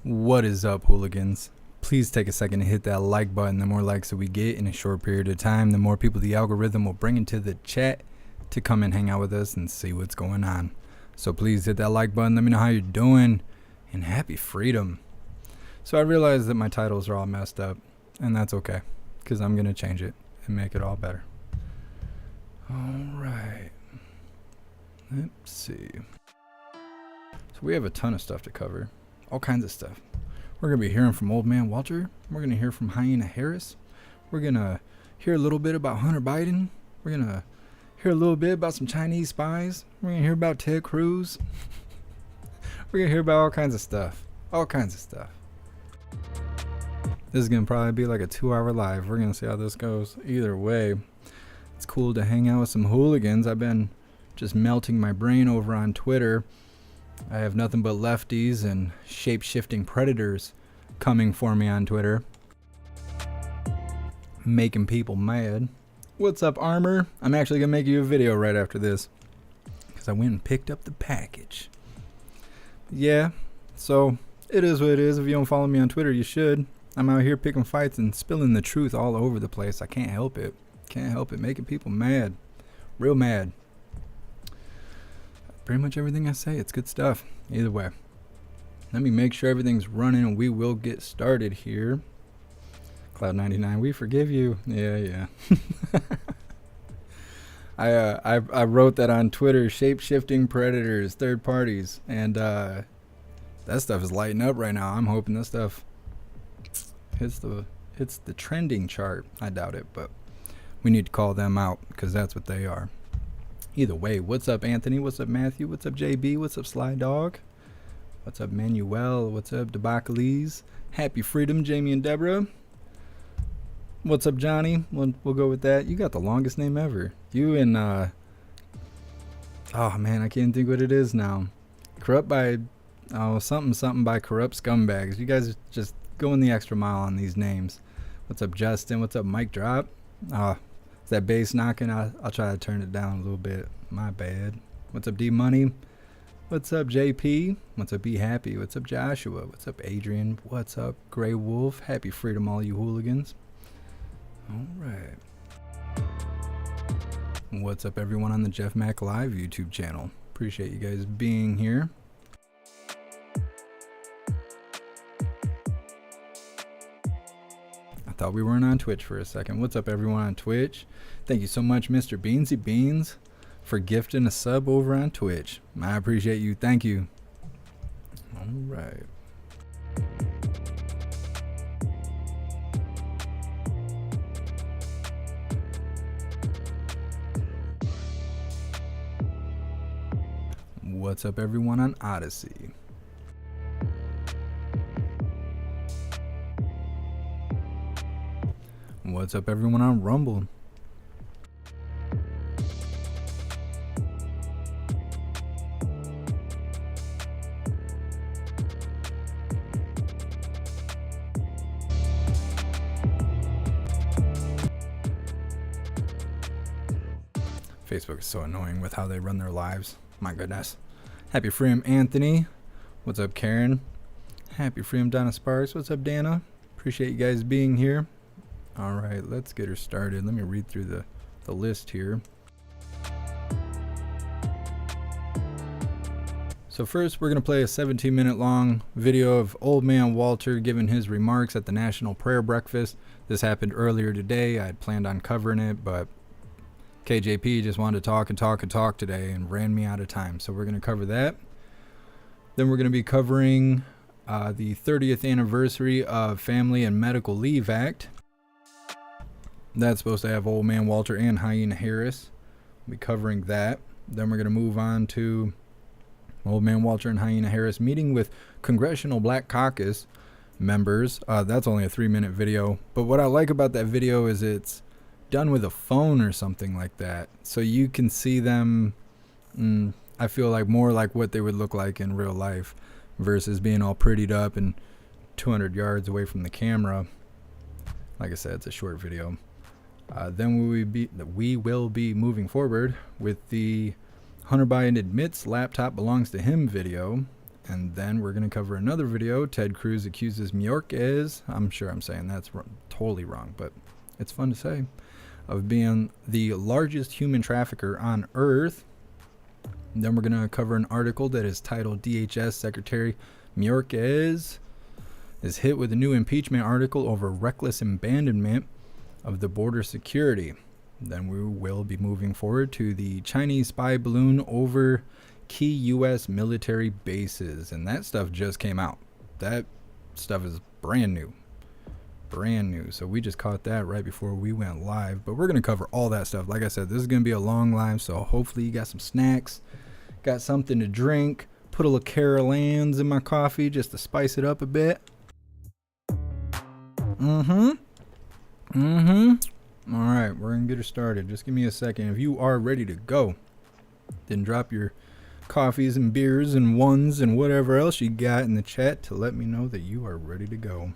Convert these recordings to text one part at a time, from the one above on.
What is up, hooligans? Please take a second to hit that like button. The more likes that we get in a short period of time, the more people the algorithm will bring into the chat to come and hang out with us and see what's going on. So please hit that like button. Let me know how you're doing, and happy freedom. So I realize that my titles are all messed up, and that's okay, because I'm going to change it and make it all better. Alright. Let's see. So we have a ton of stuff to cover. All kinds of stuff. We're going to be hearing from Old Man Walter. We're going to hear from Hyena Harris. We're going to hear a little bit about Hunter Biden. We're going to hear a little bit about some Chinese spies. We're going to hear about Ted Cruz. We're going to hear about all kinds of stuff. All kinds of stuff. This is going to probably be like a 2-hour live. We're going to see how this goes. Either way, it's cool to hang out with some hooligans. I've been just melting my brain over on Twitter. I have nothing but lefties and shape-shifting predators coming for me on Twitter, making people mad. What's up, Armor? I'm actually going to make you a video right after this, because I went and picked up the package. Yeah, so it is what it is. If you don't follow me on Twitter, you should. I'm out here picking fights and spilling the truth all over the place. I can't help it. Can't help it. Making people mad. Real mad. Pretty much everything I say, it's good stuff. Either way, let me make sure everything's running and we will get started here. Cloud99, we forgive you. Yeah. I wrote that on Twitter, shape-shifting predators, third parties, and that stuff is lighting up right now. I'm hoping this stuff hits the trending chart. I doubt it, but we need to call them out because that's what they are. Either way, what's up, Anthony? What's up, Matthew? What's up, JB? What's up, Sly Dog? What's up, Manuel? What's up, Debacles? Happy Freedom, Jamie and Deborah. What's up, Johnny? We'll go with that. You got the longest name ever. You and, oh man, I can't think what it is now. Corrupt by, something by corrupt scumbags. You guys just going the extra mile on these names. What's up, Justin? What's up, Mike Drop? Is that bass knocking? I'll try to turn it down a little bit. My bad. What's up, D Money? What's up, JP? What's up, Be Happy? What's up, Joshua? What's up, Adrian? What's up, Grey Wolf? Happy freedom, all you hooligans. All right. What's up, everyone on the JeffMAC Live YouTube channel? Appreciate you guys being here. Thought we weren't on Twitch for a second. What's up, everyone on Twitch? Thank you so much, Mr. Beansy Beans, for gifting a sub over on Twitch. I appreciate you. Thank you. All right. What's up, everyone on Odyssey? What's up, everyone on Rumble? Facebook is so annoying with how they run their lives. My goodness. Happy Freedom, Anthony. What's up, Karen? Happy Freedom, Donna Sparks. What's up, Dana? Appreciate you guys being here. All right, let's get her started. Let me read through the list here. So first, we're going to play a 17-minute long video of Old Man Walter giving his remarks at the National Prayer Breakfast. This happened earlier today. I had planned on covering it, but KJP just wanted to talk and talk and talk today and ran me out of time. So we're going to cover that. Then we're going to be covering the 30th anniversary of Family and Medical Leave Act. That's supposed to have Old Man Walter and Hyena Harris. We'll be covering that. Then we're going to move on to Old Man Walter and Hyena Harris meeting with Congressional Black Caucus members. That's only a 3-minute video. But what I like about that video is it's done with a phone or something like that. So you can see them, I feel like more like what they would look like in real life versus being all prettied up and 200 yards away from the camera. Like I said, it's a short video. Then we will be moving forward with the Hunter Biden admits laptop belongs to him video. And then we're going to cover another video. Ted Cruz accuses Mayorkas, I'm sure I'm saying that's totally wrong, but it's fun to say, of being the largest human trafficker on Earth. And then we're going to cover an article that is titled DHS Secretary Mayorkas is hit with a new impeachment article over reckless abandonment of the border security. Then we will be moving forward to the Chinese spy balloon over key U.S. military bases. And that stuff just came out. That stuff is brand new. Brand new. So we just caught that right before we went live. But we're going to cover all that stuff. Like I said, this is going to be a long live. So hopefully you got some snacks, got something to drink. Put a little Carol Ann's in my coffee just to spice it up a bit. Alright, we're gonna get her started. Just give me a second. If you are ready to go, then drop your coffees and beers and ones and whatever else you got in the chat to let me know that you are ready to go.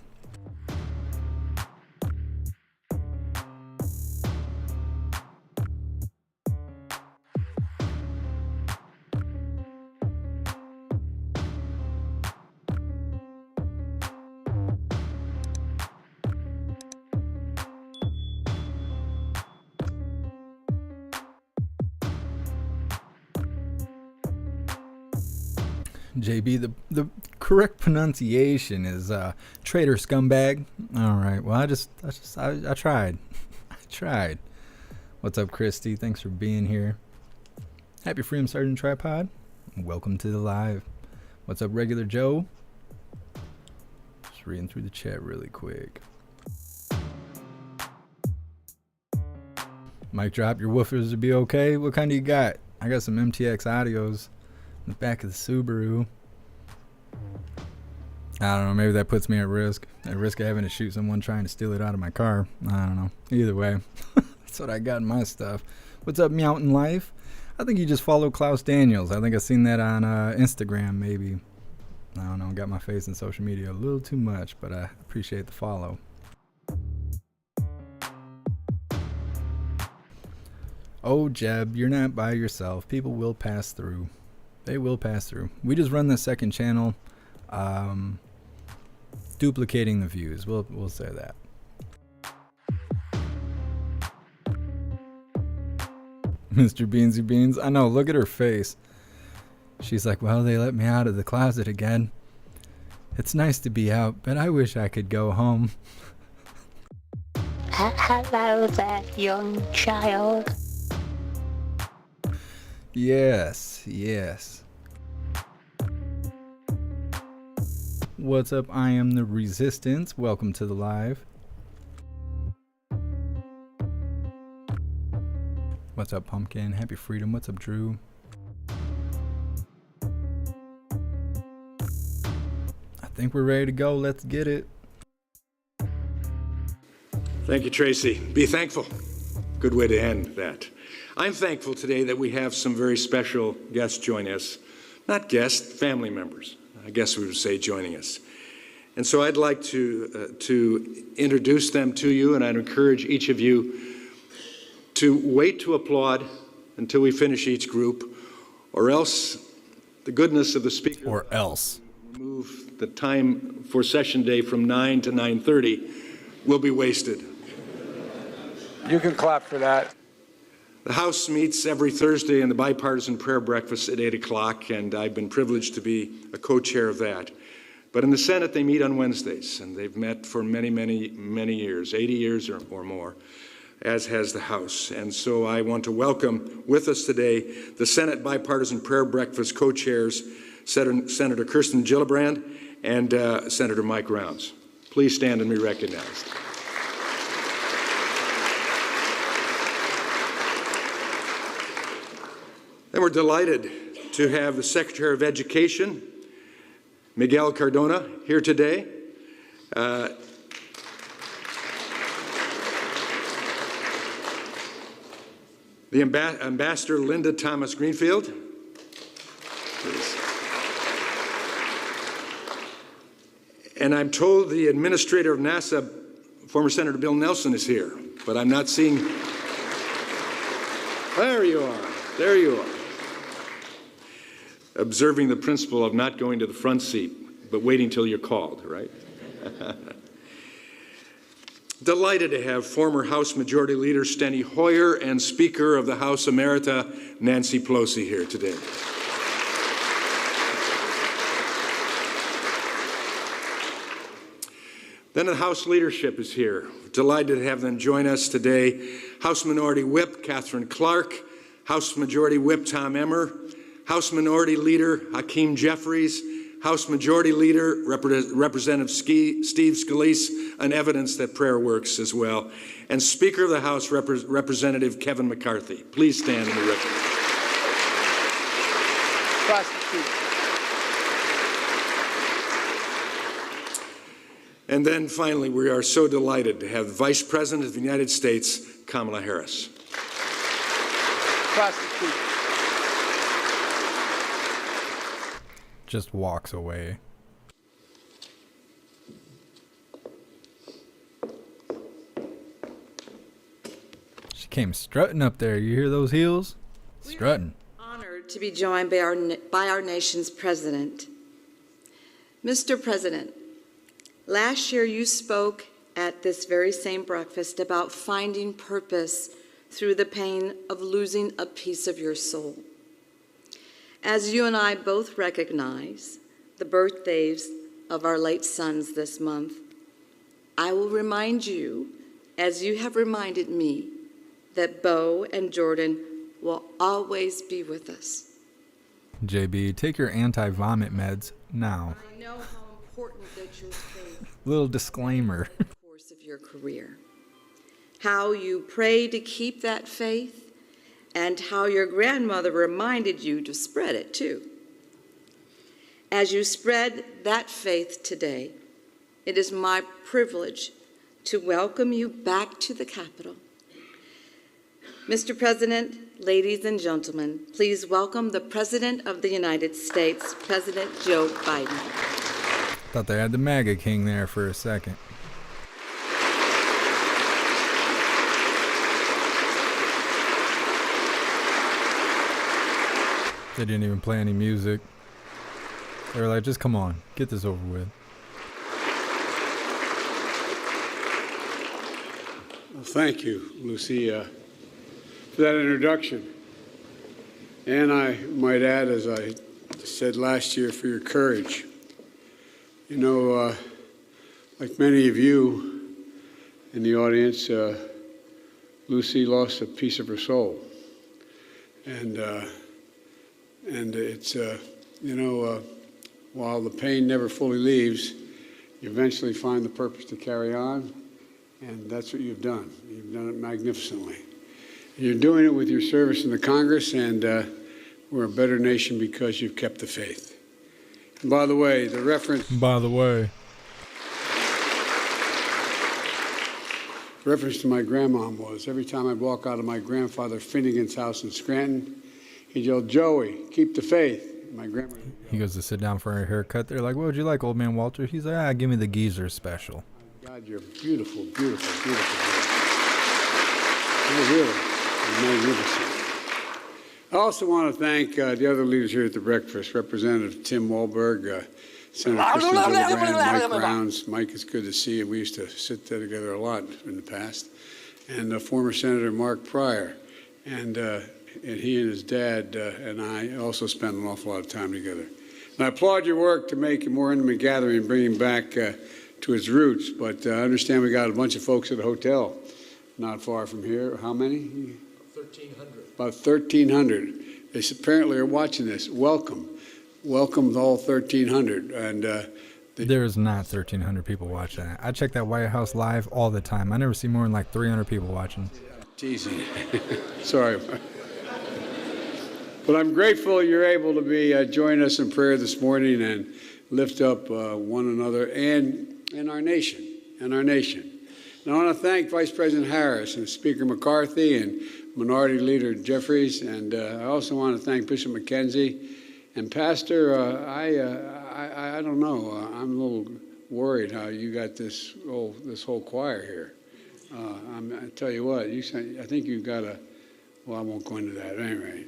JB, the correct pronunciation is traitor scumbag. All right. Well, I tried. I tried. What's up, Christy? Thanks for being here. Happy Freedom Sergeant Tripod. Welcome to the live. What's up, Regular Joe? Just reading through the chat really quick. Mic drop, your woofers to be okay. What kind do you got? I got some MTX audios in the back of the Subaru. I don't know, maybe that puts me at risk of having to shoot someone trying to steal it out of my car. I don't know. Either way, that's what I got in my stuff. What's up, Mountain Life? I think you just follow Klaus Daniels. I think I've seen that on Instagram, maybe. I don't know, got my face in social media a little too much, but I appreciate the follow. Oh, Jeb, you're not by yourself. People will pass through. They will pass through. We just run the second channel, duplicating the views. We'll say that. Mr. Beansy Beans. I know, look at her face. She's like, well, they let me out of the closet again. It's nice to be out, but I wish I could go home. Hello there, young child. Yes, yes. What's up? I am the Resistance. Welcome to the live. What's up, Pumpkin? Happy Freedom. What's up, Drew? I think we're ready to go. Let's get it. Thank you, Tracy. Be thankful. Good way to end that. I'm thankful today that we have some very special guests joining us. Not guests, family members, I guess we would say, joining us. And so I'd like to introduce them to you, and I'd encourage each of you to wait to applaud until we finish each group, or else the goodness of the speaker or else move the time for session day from 9 to 9:30 will be wasted. You can clap for that. The House meets every Thursday in the bipartisan prayer breakfast at 8 o'clock, and I've been privileged to be a co-chair of that. But in the Senate, they meet on Wednesdays, and they've met for many, many, many years, 80 years or more, as has the House. And so I want to welcome with us today the Senate bipartisan prayer breakfast co-chairs, Senator Kirsten Gillibrand and Senator Mike Rounds. Please stand and be recognized. And we're delighted to have the Secretary of Education, Miguel Cardona, here today. The Ambassador Linda Thomas Greenfield. Please. And I'm told the Administrator of NASA, former Senator Bill Nelson, is here, but I'm not seeing. There you are. There you are. observing the principle of not going to the front seat, but waiting till you're called, right? Delighted to have former House Majority Leader Steny Hoyer and Speaker of the House Emerita Nancy Pelosi here today. Then the House leadership is here. Delighted to have them join us today. House Minority Whip Catherine Clark, House Majority Whip Tom Emmer, House Minority Leader Hakeem Jeffries, House Majority Leader Representative Steve Scalise, an evidence that prayer works as well, and Speaker of the House Representative Kevin McCarthy. Please stand in the record. And then finally, we are so delighted to have the Vice President of the United States, Kamala Harris. Just walks away. She came strutting up there. You hear those heels? Strutting. Honored to be joined by our nation's president. Mr. President, last year you spoke at this very same breakfast about finding purpose through the pain of losing a piece of your soul. As you and I both recognize the birthdays of our late sons this month, I will remind you, as you have reminded me, that Bo and Jordan will always be with us. JB, take your anti-vomit meds now. I know how important that your faith Little disclaimer. is in the course of your career. How you pray to keep that faith, and how your grandmother reminded you to spread it too. As you spread that faith today, it is my privilege to welcome you back to the Capitol. Mr. President, ladies and gentlemen, please welcome the President of the United States, President Joe Biden. Thought they had the MAGA King there for a second. They didn't even play any music. They were like, just come on, get this over with. Well, thank you, Lucy, for that introduction. And I might add, as I said last year, for your courage. You know, like many of you in the audience, Lucy lost a piece of her soul. And it's, while the pain never fully leaves, you eventually find the purpose to carry on, and that's what you've done. You've done it magnificently. You're doing it with your service in the Congress, and we're a better nation because you've kept the faith. And by the way, the reference to my grandmom was every time I'd walk out of my grandfather Finnegan's house in Scranton, he'd yell, "Joey, keep the faith." My grandma. He goes to sit down for a haircut. They're like, what would you like, old man Walter? He's like, give me the geezer special. God, you're beautiful, beautiful, beautiful. You're really magnificent. I also want to thank the other leaders here at the breakfast, Representative Tim Walberg, Senator Kristen Gillibrand, Mike Brown's. Mike, it's good to see you. We used to sit there together a lot in the past. And former Senator Mark Pryor. And he and his dad and I also spent an awful lot of time together. And I applaud your work to make a more intimate gathering and bring him back to its roots. But I understand we got a bunch of folks at a hotel not far from here. How many? 1,300. About 1,300. They apparently are watching this. Welcome. Welcome all 1,300. And there is not 1,300 people watching that. I check that White House live all the time. I never see more than like 300 people watching. Teasing. Sorry. But I'm grateful you're able to be join us in prayer this morning and lift up one another and our nation. And I want to thank Vice President Harris and Speaker McCarthy and Minority Leader Jeffries, and I also want to thank Bishop McKenzie and Pastor. I don't know. I'm a little worried how you got this whole choir here. I tell you what, I think you've got a. Well, I won't go into that anyway.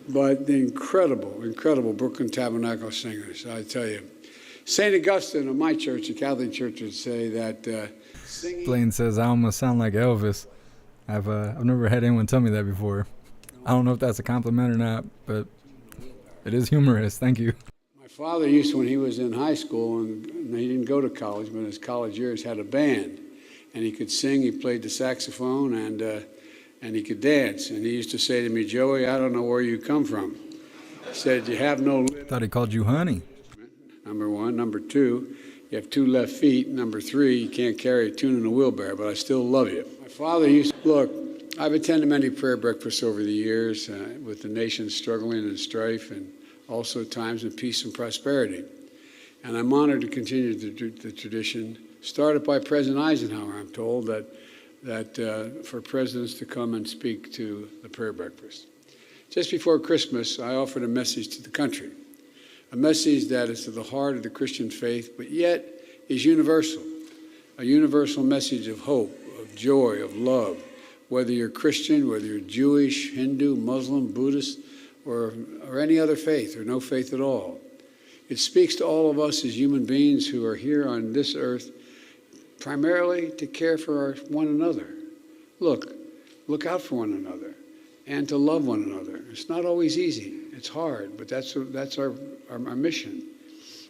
but the incredible, incredible Brooklyn Tabernacle singers, I tell you. St. Augustine of my church, the Catholic Church, would say that singing... Blaine says I almost sound like Elvis. I've never had anyone tell me that before. I don't know if that's a compliment or not, but it is humorous. Thank you. My father used to, when he was in high school, and he didn't go to college, but in his college years had a band. And he could sing, he played the saxophone, and he could dance. And he used to say to me, Joey, I don't know where you come from. He said, you have no lip. Thought he called you honey. Number one. Number two, you have 2 left feet. Number 3, you can't carry a tune in a wheelbarrow, but I still love you. My father used to, look, I've attended many prayer breakfasts over the years with the nation struggling in strife and also times of peace and prosperity. And I'm honored to continue the tradition started by President Eisenhower, I'm told, that for presidents to come and speak to the prayer breakfast. Just before Christmas, I offered a message to the country, a message that is to the heart of the Christian faith, but yet is universal, a universal message of hope, of joy, of love, whether you're Christian, whether you're Jewish, Hindu, Muslim, Buddhist, or any other faith, or no faith at all. It speaks to all of us as human beings who are here on this earth primarily to care for one another. Look out for one another and to love one another. It's not always easy. It's hard, but that's our mission.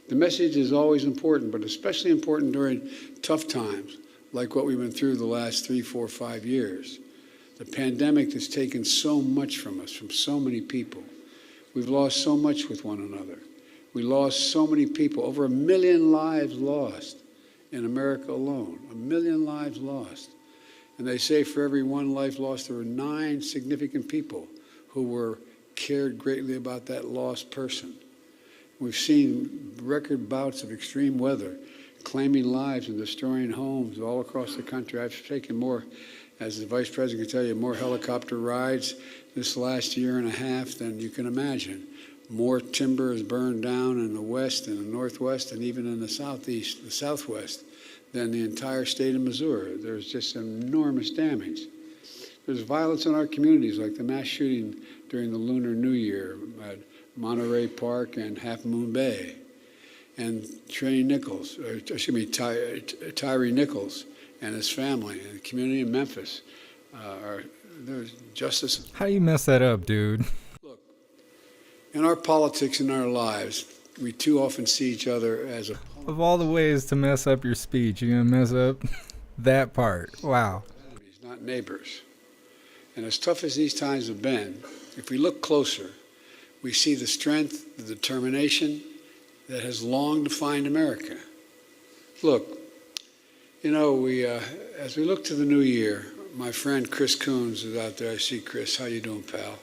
The message is always important, but especially important during tough times like what we've been through the last 3, 4, 5 years. The pandemic has taken so much from us, from so many people. We've lost so much with one another. We lost so many people, over 1 million lives lost in America alone, 1 million lives lost. And they say for every 1 life lost, there were 9 significant people who cared greatly about that lost person. We've seen record bouts of extreme weather, claiming lives and destroying homes all across the country. I've taken more, as the Vice President can tell you, more helicopter rides this last year and a half than you can imagine. More timber is burned down in the west and the northwest and even in the southeast, the southwest, than the entire state of Missouri. There's just enormous damage. There's violence in our communities, like the mass shooting during the Lunar New Year at Monterey Park and Half Moon Bay. And Tyree Nichols and his family and the community in Memphis. There's justice. How do you mess that up, dude? In our politics, in our lives, we too often see each other as Of all the ways to mess up your speech, you're going to mess up that part. Wow. enemies, not neighbors. And as tough as these times have been, if we look closer, we see the strength, the determination that has long defined America. Look, you know, as we look to the new year, my friend Chris Coons is out there. I see Chris. How you doing, pal?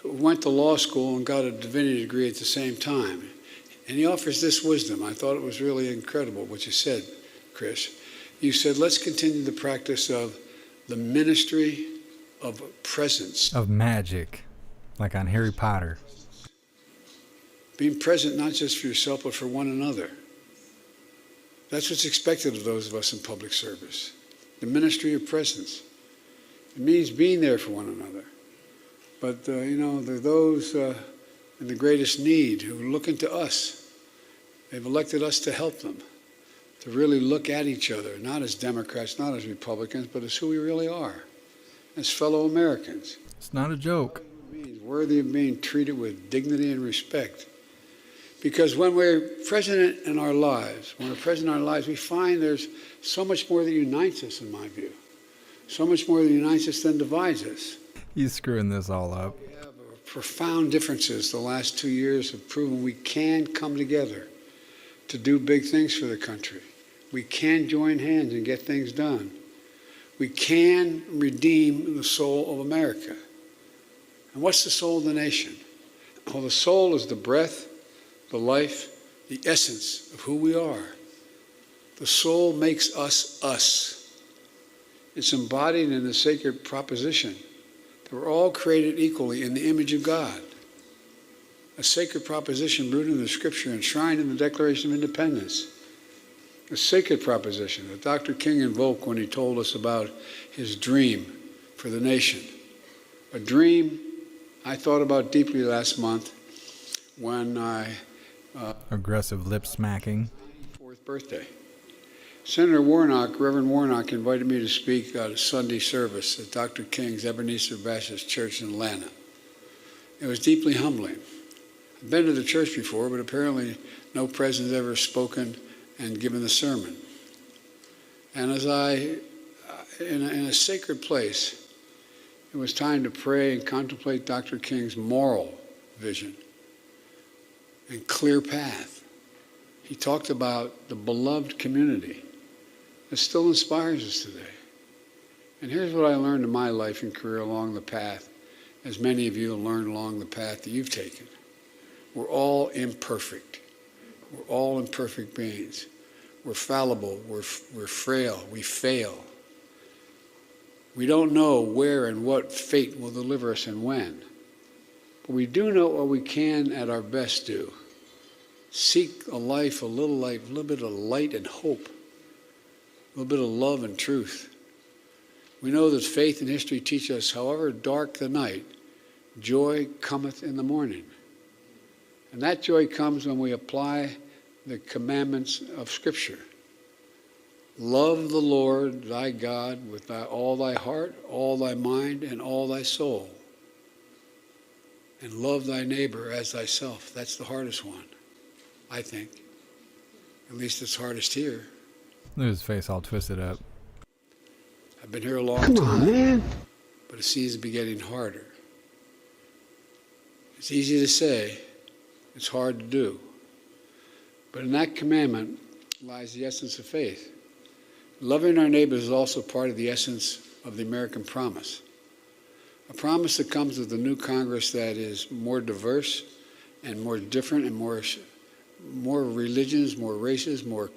Went to law school and got a divinity degree at the same time. And he offers this wisdom. I thought it was really incredible what you said, Chris. You said, let's continue the practice of the ministry of presence. Of magic, like on Harry Potter. Being present not just for yourself, but for one another. That's what's expected of those of us in public service. The ministry of presence. It means being there for one another. But, you know, there are those in the greatest need who are looking to us. They've elected us to help them, to really look at each other, not as Democrats, not as Republicans, but as who we really are, as fellow Americans. It's not a joke. Worthy of being treated with dignity and respect. Because when we're present in our lives, we find there's so much more that unites us, in my view. So much more that unites us than divides us. He's screwing this all up. We have profound differences. The last 2 years have proven we can come together to do big things for the country. We can join hands and get things done. We can redeem the soul of America. And what's the soul of the nation? Well, the soul is the breath, the life, the essence of who we are. The soul makes us us. It's embodied in the sacred proposition that we're all created equally in the image of God. A sacred proposition rooted in the Scripture, enshrined in the Declaration of Independence. A sacred proposition that Dr. King invoked when he told us about his dream for the nation. A dream I thought about deeply last month when I Aggressive lip smacking. 4th birthday. Senator Warnock, Reverend Warnock, invited me to speak at a Sunday service at Dr. King's Ebenezer Baptist Church in Atlanta. It was deeply humbling. I've been to the church before, but apparently no president's ever spoken and given the sermon. And as in a sacred place, it was time to pray and contemplate Dr. King's moral vision and clear path. He talked about the beloved community that still inspires us today. And here's what I learned in my life and career along the path, as many of you have learned along the path that you've taken. We're all imperfect. We're all imperfect beings. We're fallible. We're frail. We fail. We don't know where and what fate will deliver us and when. But we do know what we can at our best do. Seek a little bit of light and hope, a little bit of love and truth. We know that faith and history teach us, however dark the night, joy cometh in the morning. And that joy comes when we apply the commandments of Scripture. Love the Lord thy God with all thy heart, all thy mind, and all thy soul. And love thy neighbor as thyself. That's the hardest one, I think. At least it's hardest here. Look at his face all twisted up. I've been here a long time, but it seems to be getting harder. It's easy to say, it's hard to do. But in that commandment lies the essence of faith. Loving our neighbors is also part of the essence of the American promise. A promise that comes with a new Congress that is more diverse and more different and more religions, more races, more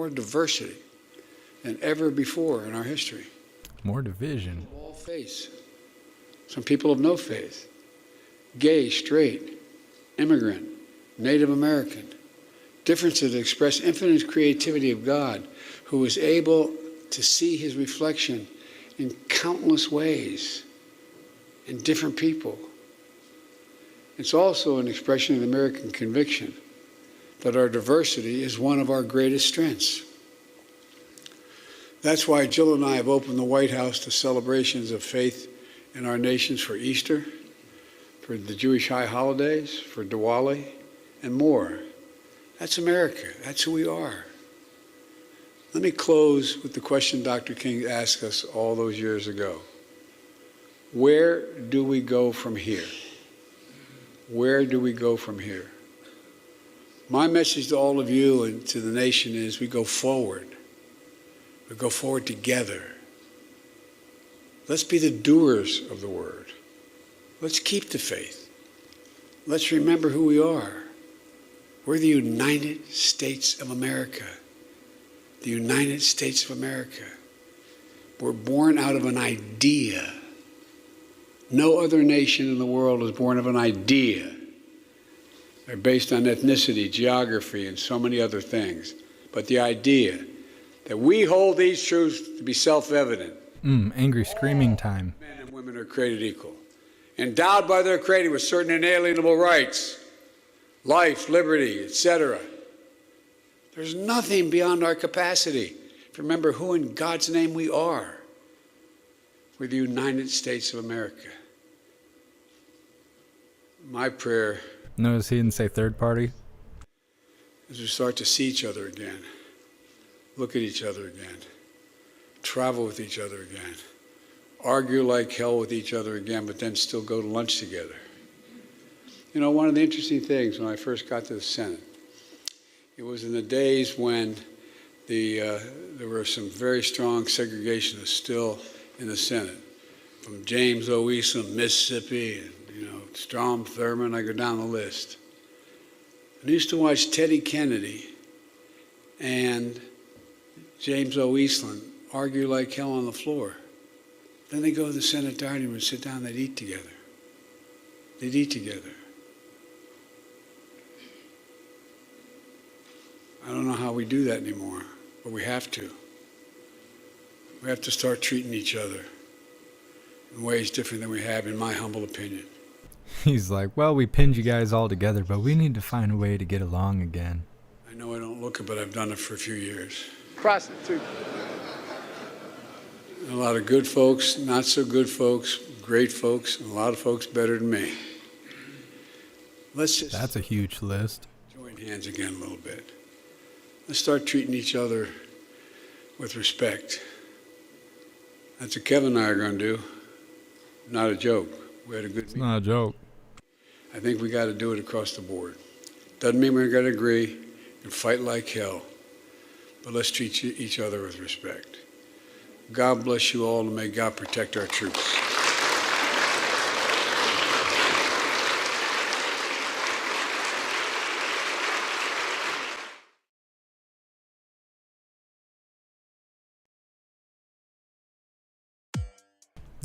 diversity than ever before in our history. More division. All faiths. Some people have no faith. Gay, straight, immigrant, Native American. Differences that express infinite creativity of God, who is able to see his reflection in countless ways in different people. It's also an expression of the American conviction that our diversity is one of our greatest strengths. That's why Jill and I have opened the White House to celebrations of faith in our nations for Easter, for the Jewish high holidays, for Diwali, and more. That's America. That's who we are. Let me close with the question Dr. King asked us all those years ago. Where do we go from here? Where do we go from here? My message to all of you and to the nation is we go forward. We go forward together. Let's be the doers of the word. Let's keep the faith. Let's remember who we are. We're the United States of America. The United States of America. We're born out of an idea. No other nation in the world is born of an idea. They're based on ethnicity, geography, and so many other things. But the idea that we hold these truths to be self-evident. Angry screaming time. Men and women are created equal, endowed by their Creator with certain inalienable rights, life, liberty, etc. There's nothing beyond our capacity to remember who in God's name we are. We're the United States of America. My prayer, Notice he didn't say third party. as we start to see each other again, look at each other again, travel with each other again, argue like hell with each other again, but then still go to lunch together. You know, one of the interesting things when I first got to the Senate, it was in the days when there were some very strong segregationists still in the Senate, from James O. Eastland, Mississippi, and Strom Thurmond, I go down the list. I used to watch Teddy Kennedy and James O. Eastland argue like hell on the floor. Then they go to the Senate dining room and sit down, they'd eat together. They'd eat together. I don't know how we do that anymore, but we have to. We have to start treating each other in ways different than we have, in my humble opinion. He's like, well, we pinned you guys all together, but we need to find a way to get along again. I know I don't look it, but I've done it for a few years. Prostitute. A lot of good folks, not so good folks, great folks, and a lot of folks better than me. Let's just That's a huge list. join hands again a little bit. Let's start treating each other with respect. That's what Kevin and I are going to do. Not a joke. We had a good meeting. Not a joke. I think we got to do it across the board. Doesn't mean we're going to agree and fight like hell, but let's treat each other with respect. God bless you all, and may God protect our troops.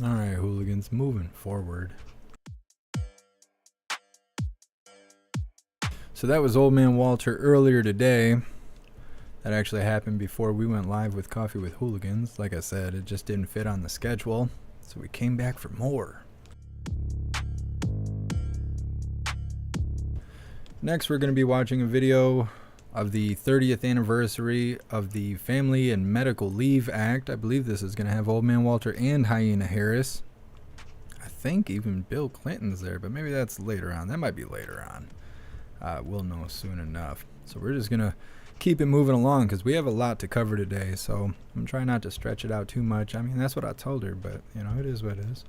All right, hooligans, moving forward. So that was Old Man Walter earlier today. That actually happened before we went live with Coffee with Hooligans. Like I said, it just didn't fit on the schedule, so we came back for more. Next, we're going to be watching a video of the 30th anniversary of the Family and Medical Leave Act. I believe this is going to have Old Man Walter and Hyena Harris. I think even Bill Clinton's there, but maybe that's later on. That might be later on. We'll know soon enough. So we're just going to keep it moving along because we have a lot to cover today. So I'm trying not to stretch it out too much. I mean, that's what I told her, but you know, it is what it is.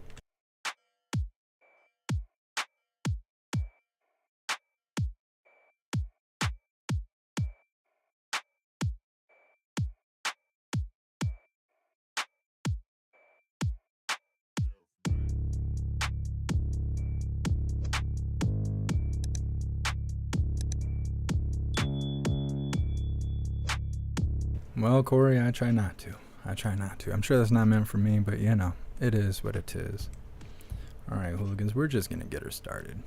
Well, Corey, I try not to. I'm sure that's not meant for me, but you know, it is what it is. All right, hooligans, we're just going to get her started.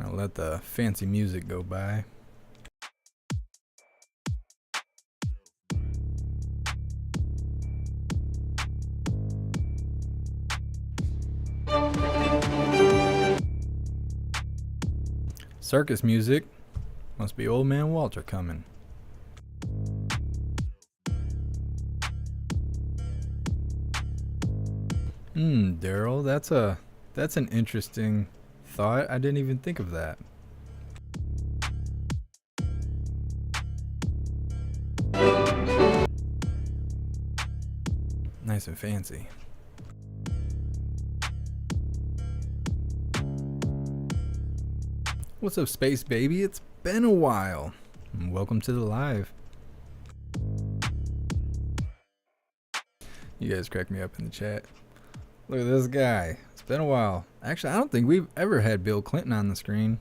I'll let the fancy music go by. Circus music. Must be Old Man Walter coming. Daryl, that's an interesting thought. I didn't even think of that. Nice and fancy. What's up, Space Baby? It's been a while. And welcome to the live. You guys crack me up in the chat. Look at this guy. It's been a while. Actually, I don't think we've ever had Bill Clinton on the screen.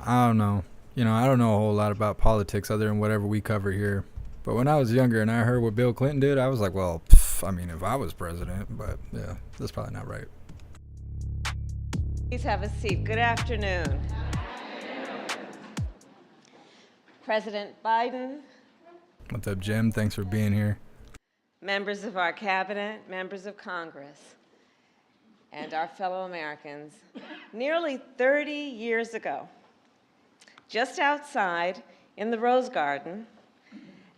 I don't know. You know, I don't know a whole lot about politics other than whatever we cover here. But when I was younger and I heard what Bill Clinton did, I was like, well, I mean, if I was president, but yeah, that's probably not right. Please have a seat. Good afternoon. President Biden, What's up, Jim? Thanks for being here. members of our cabinet, members of Congress, and our fellow Americans. Nearly 30 years ago, just outside in the Rose Garden,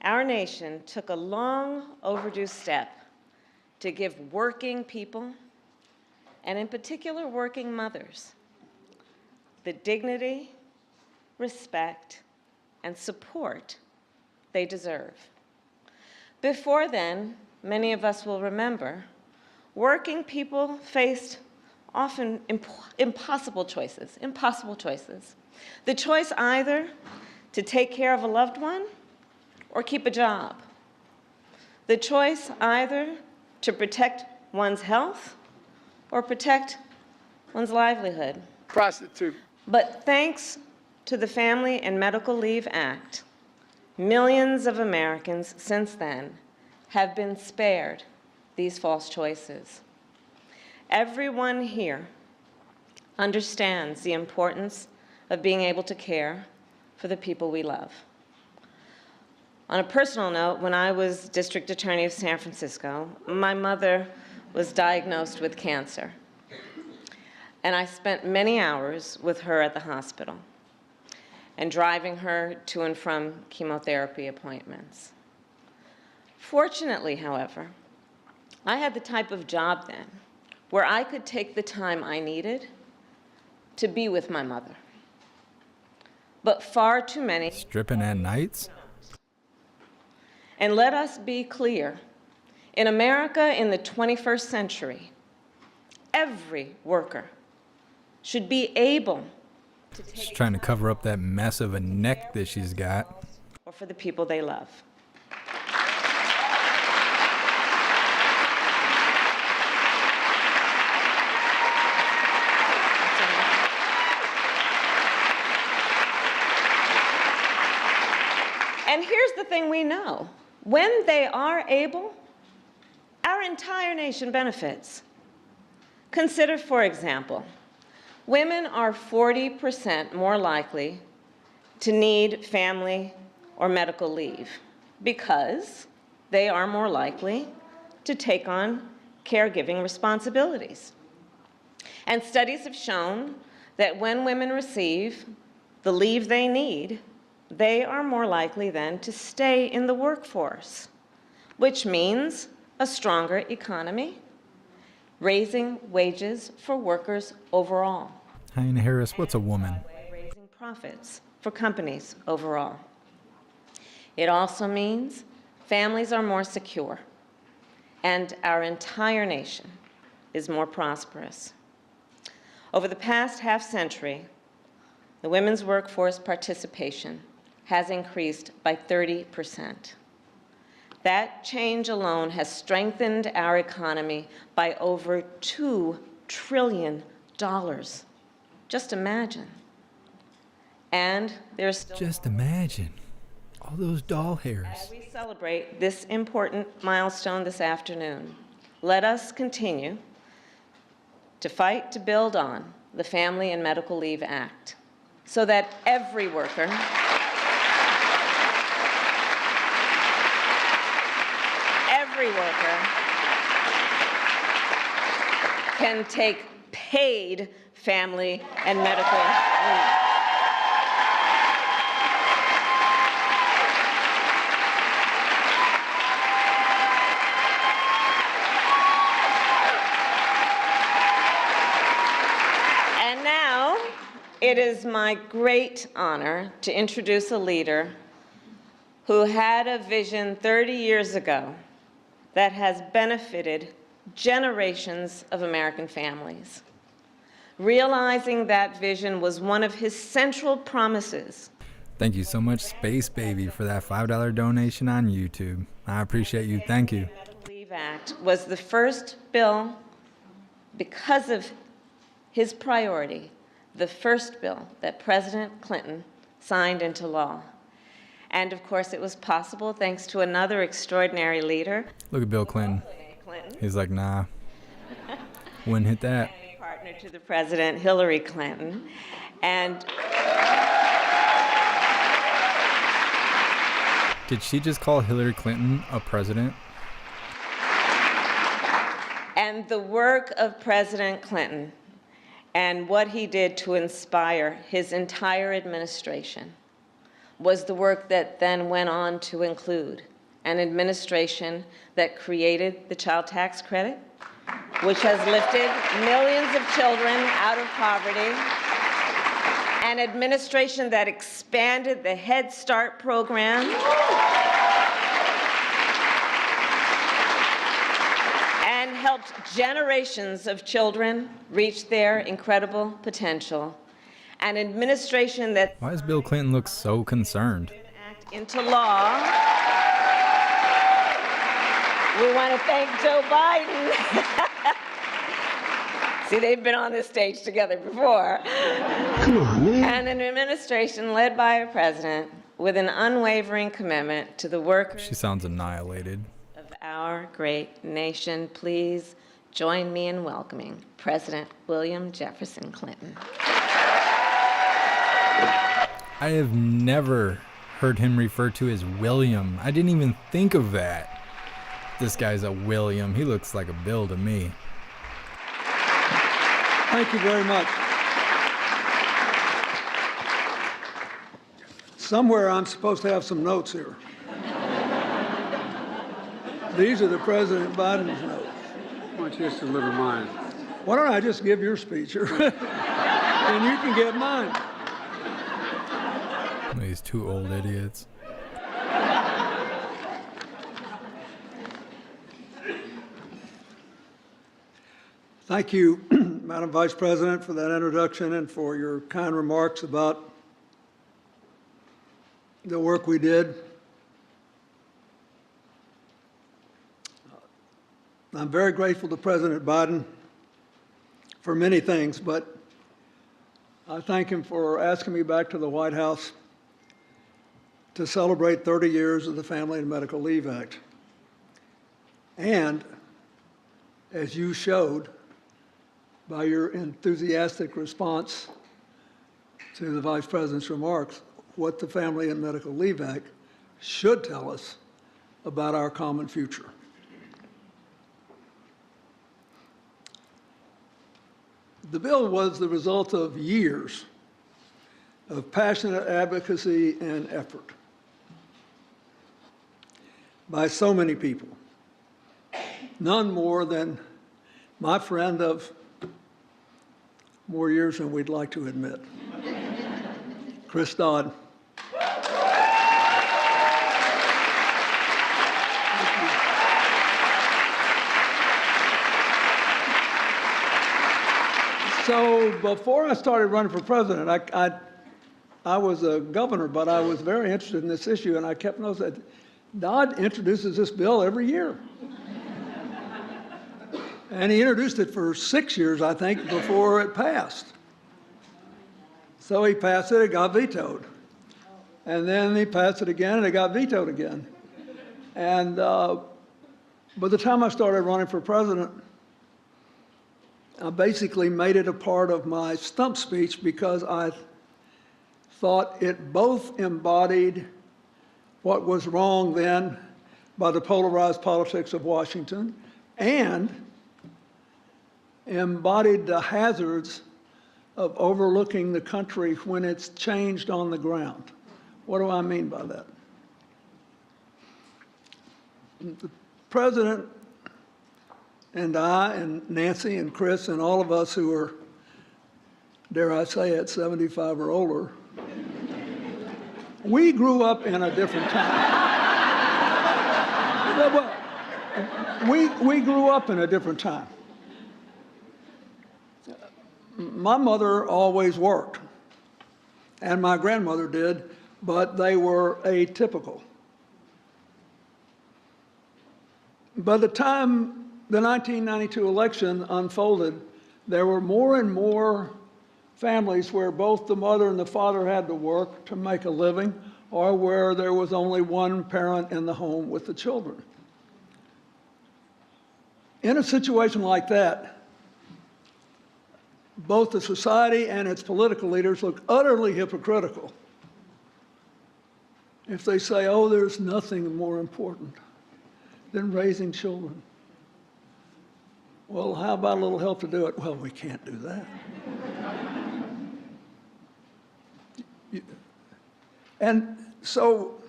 our nation took a long overdue step to give working people, and in particular working mothers, the dignity, respect, and support they deserve. Before then, many of us will remember, working people faced often impossible choices. The choice either to take care of a loved one or keep a job. The choice either to protect one's health or protect one's livelihood. Prostitute. But thanks to the Family and Medical Leave Act, millions of Americans since then have been spared these false choices. Everyone here understands the importance of being able to care for the people we love. On a personal note, when I was District Attorney of San Francisco, my mother was diagnosed with cancer. And I spent many hours with her at the hospital and driving her to and from chemotherapy appointments. Fortunately, however, I had the type of job then where I could take the time I needed to be with my mother. But far too many Stripping at nights? And let us be clear, in America in the 21st century, every worker should be able to take She's trying to cover up that mess of a neck that she's got. or for the people they love. And here's the thing we know. When they are able, our entire nation benefits. Consider, for example, women are 40% more likely to need family or medical leave because they are more likely to take on caregiving responsibilities. And studies have shown that when women receive the leave they need, they are more likely then to stay in the workforce, which means a stronger economy, raising wages for workers overall. Hein Harris, what's a woman? Raising profits for companies overall. It also means families are more secure and our entire nation is more prosperous. Over the past half century, the women's workforce participation has increased by 30%. That change alone has strengthened our economy by over $2 trillion. Just imagine. And there's still Just imagine. All those doll hairs. As we celebrate this important milestone this afternoon, let us continue to fight to build on the Family and Medical Leave Act so that every worker can take paid family and medical leave. And now, it is my great honor to introduce a leader who had a vision 30 years ago that has benefited generations of American families. Realizing that vision was one of his central promises. Thank you so much, Space Baby, for that $5 donation on YouTube. I appreciate you. Thank you. The Medical Leave Act was the first bill, because of his priority, the first bill that President Clinton signed into law. And of course, it was possible thanks to another extraordinary leader. Look at Bill Clinton. He's like, nah, wouldn't hit that. Partner to the president, Hillary Clinton. And Did she just call Hillary Clinton a president? And the work of President Clinton and what he did to inspire his entire administration was the work that then went on to include an administration that created the child tax credit, which has lifted millions of children out of poverty, an administration that expanded the Head Start program, and helped generations of children reach their incredible potential. An administration that Why does Bill Clinton look so concerned? act into law. We want to thank Joe Biden. See, they've been on this stage together before. Come on, man. And an administration led by a president with an unwavering commitment to the workers She sounds annihilated. of our great nation. Please join me in welcoming President William Jefferson Clinton. I have never heard him referred to as William. I didn't even think of that. This guy's a William. He looks like a Bill to me. Thank you very much. Somewhere I'm supposed to have some notes here. These are the President Biden's notes. Why don't you just deliver mine? Why don't I just give your speech and you can give mine. These two old idiots. Thank you, Madam Vice President, for that introduction and for your kind remarks about the work we did. I'm very grateful to President Biden for many things, but I thank him for asking me back to the White House to celebrate 30 years of the Family and Medical Leave Act. And as you showed by your enthusiastic response to the Vice President's remarks, what the Family and Medical Leave Act should tell us about our common future. The bill was the result of years of passionate advocacy and effort by so many people, none more than my friend of more years than we'd like to admit, Chris Dodd. So before I started running for president, I was a governor, but I was very interested in this issue, and I kept noticing that Dodd introduces this bill every year. And he introduced it for 6 years, I think, before it passed. So he passed it, it got vetoed. And then he passed it again, and it got vetoed again. And by the time I started running for president, I basically made it a part of my stump speech because I thought it both embodied what was wrong then by the polarized politics of Washington and embodied the hazards of overlooking the country when it's changed on the ground. What do I mean by that? The president and I and Nancy and Chris and all of us who are, dare I say it, 75 or older, we grew up in a different time. We grew up in a different time. My mother always worked, and my grandmother did, but they were atypical. By the time the 1992 election unfolded, there were more and more families where both the mother and the father had to work to make a living, or where there was only one parent in the home with the children. In a situation like that, both the society and its political leaders look utterly hypocritical if they say, oh, there's nothing more important than raising children. Well, how about a little help to do it? Well, we can't do that. And so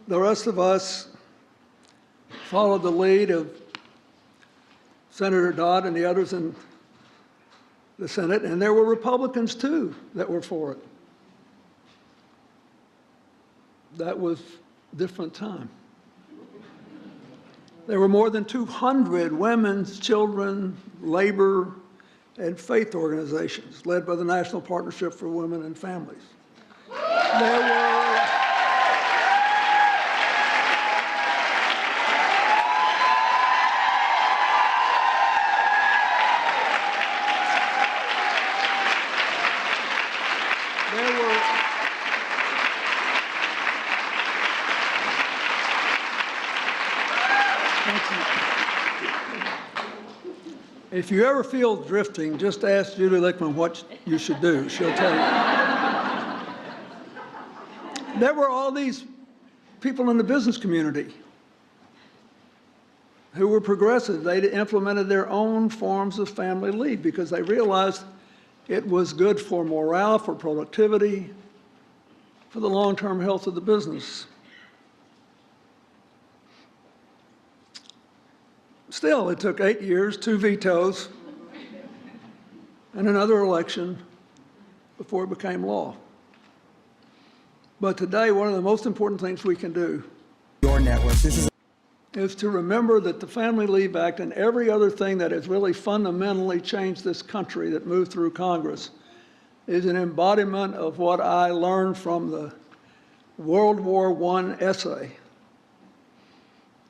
the rest of us followed the lead of Senator Dodd and the others in the Senate, and there were Republicans too that were for it. That was a different time. There were more than 200 women's, children, labor, and faith organizations led by the National Partnership for Women and Families. There were Thank you. If you ever feel drifting, just ask Judy Lickman what you should do. She'll tell you. There were all these people in the business community who were progressive. They implemented their own forms of family leave because they realized it was good for morale, for productivity, for the long-term health of the business. Still, it took 8 years, 2 vetoes, and another election before it became law. But today, one of the most important things we can do Your network. is to remember that the Family Leave Act and every other thing that has really fundamentally changed this country that moved through Congress is an embodiment of what I learned from the World War I essay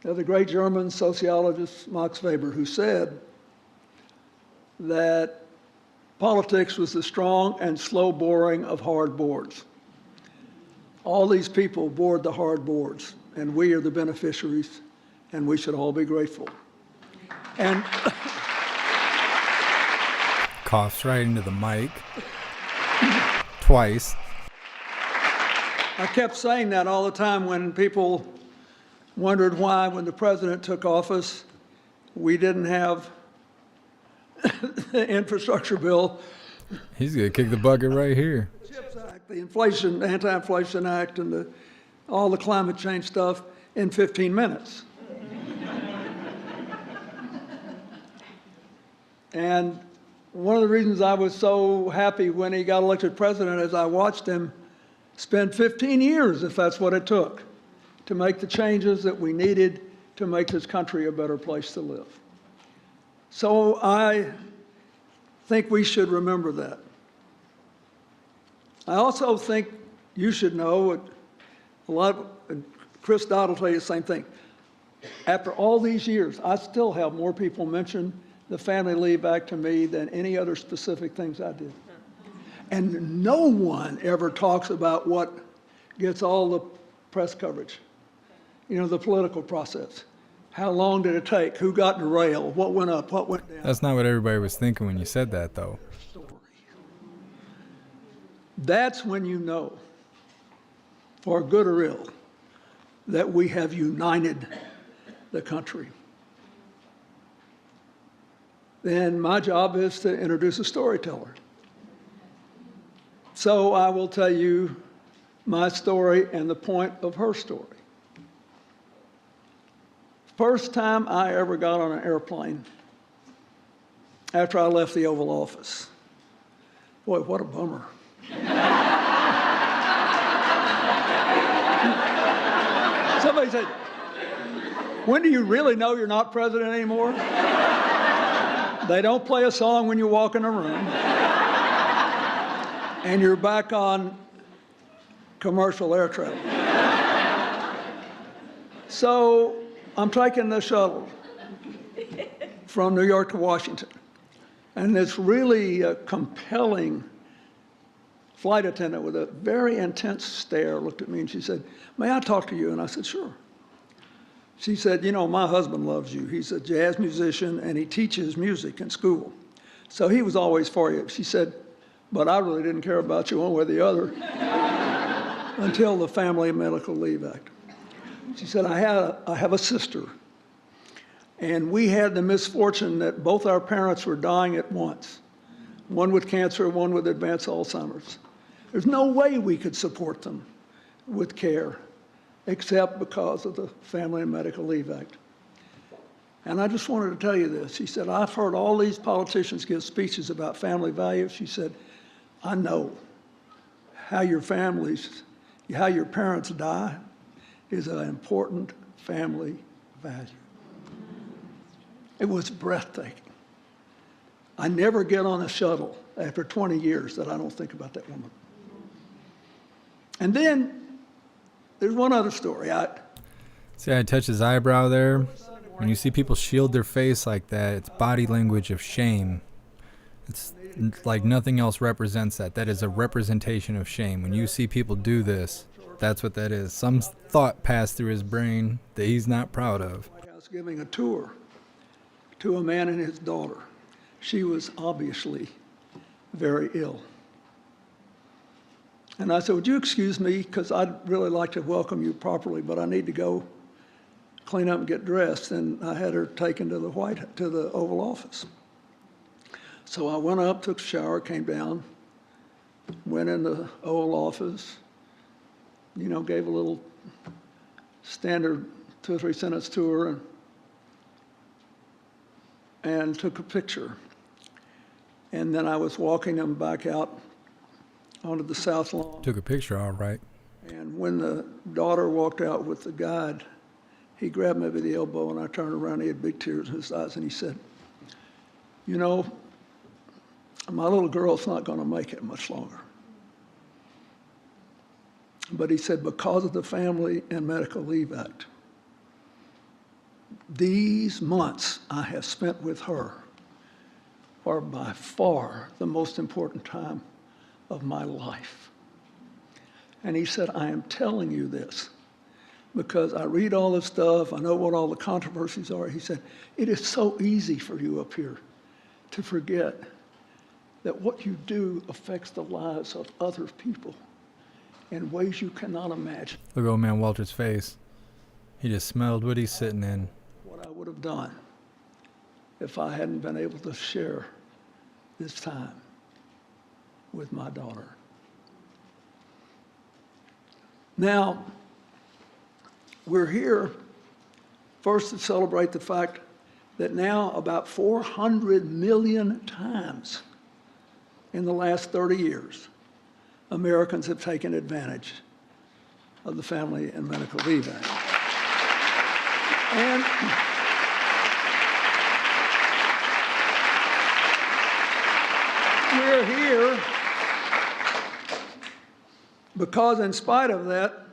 of the great German sociologist Max Weber, who said that politics was the strong and slow boring of hard boards. All these people board the hard boards, and we are the beneficiaries, and we should all be grateful. And Coughs right into the mic. Twice. I kept saying that all the time when people wondered why, when the president took office, we didn't have the infrastructure bill. He's going to kick the bucket right here. The CHIPS Act, the inflation, anti-inflation act, and all the climate change stuff in 15 minutes. And one of the reasons I was so happy when he got elected president is I watched him spend 15 years, if that's what it took, to make the changes that we needed to make this country a better place to live. So I think we should remember that. I also think you should know, Chris Dodd will tell you the same thing. After all these years, I still have more people mention the Family Leave Act to me than any other specific things I did. And no one ever talks about what gets all the press coverage. You know, the political process. How long did it take? Who got derailed? What went up? What went down? That's not what everybody was thinking when you said that, though. That's when you know, for good or ill, that we have united the country. Then my job is to introduce a storyteller. So I will tell you my story and the point of her story. First time I ever got on an airplane after I left the Oval Office. Boy, what a bummer. Somebody said, when do you really know you're not president anymore? They don't play a song when you walk in a room. And you're back on commercial air travel. So I'm taking the shuttle from New York to Washington. And this really compelling flight attendant with a very intense stare looked at me and she said, "May I talk to you?" And I said, "Sure." She said, "You know, my husband loves you. He's a jazz musician and he teaches music in school. So he was always for you." She said, "But I really didn't care about you one way or the other until the Family Medical Leave Act." She said, I have a sister, and we had the misfortune that both our parents were dying at once, one with cancer, one with advanced Alzheimer's. There's no way we could support them with care except because of the Family and Medical Leave Act. And I just wanted to tell you this. She said, "I've heard all these politicians give speeches about family values." She said, "I know how your parents die is an important family value." It was breathtaking. I never get on a shuttle after 20 years that I don't think about that woman. And then there's one other story. See how I touch his eyebrow there? When you see people shield their face like that, it's body language of shame. It's like nothing else represents that. That is a representation of shame. When you see people do this, that's what that is. Some thought passed through his brain that he's not proud of. White House giving a tour to a man and his daughter. she was obviously very ill. And I said, would you excuse me, because I'd really like to welcome you properly, but I need to go clean up and get dressed. And I had her taken to the Oval Office. So I went up, took a shower, came down, went in the Oval Office, you know, gave a little standard 2 or 3 sentence tour and took a picture. And then I was walking them back out onto the South Lawn. Took a picture, all right. And when the daughter walked out with the guide, he grabbed me by the elbow, and I turned around. He had big tears in his eyes, and he said, you know, my little girl's not going to make it much longer. But he said, because of the Family and Medical Leave Act, these months I have spent with her are by far the most important time of my life. And he said, I am telling you this because I read all this stuff, I know what all the controversies are. He said, it is so easy for you up here to forget that what you do affects the lives of other people in ways you cannot imagine. Look at old man Walter's face. He just smelled what he's sitting in. What I would have done if I hadn't been able to share this time with my daughter. Now, we're here first to celebrate the fact that now about 400 million times in the last 30 years, Americans have taken advantage of the Family and Medical Leave Act. And we're here because in spite of that,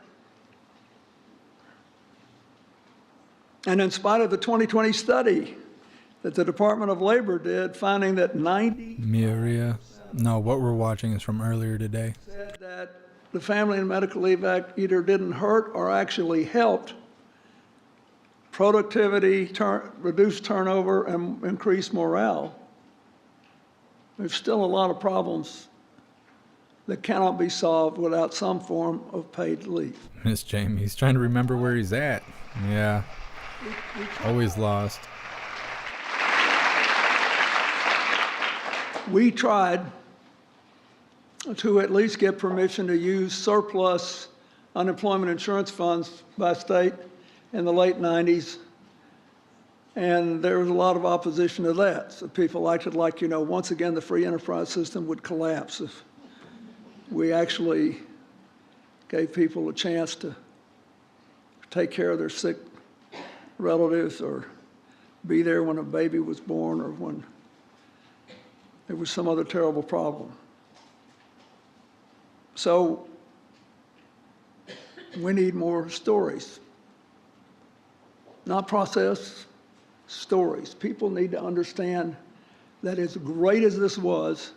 and in spite of the 2020 study that the Department of Labor did, finding that 90 Miria. No, what we're watching is from earlier today. said that the Family and Medical Leave Act either didn't hurt or actually helped productivity, reduce turnover, and increase morale. There's still a lot of problems that cannot be solved without some form of paid leave. Miss Jamie, he's trying to remember where he's at. Yeah, always lost. We tried to at least get permission to use surplus unemployment insurance funds by state in the late 90s, and there was a lot of opposition to that. So people acted like, you know, once again the free enterprise system would collapse if we actually gave people a chance to take care of their sick relatives or be there when a baby was born or when there was some other terrible problem. So we need more stories, not process, stories. People need to understand that as great as this was,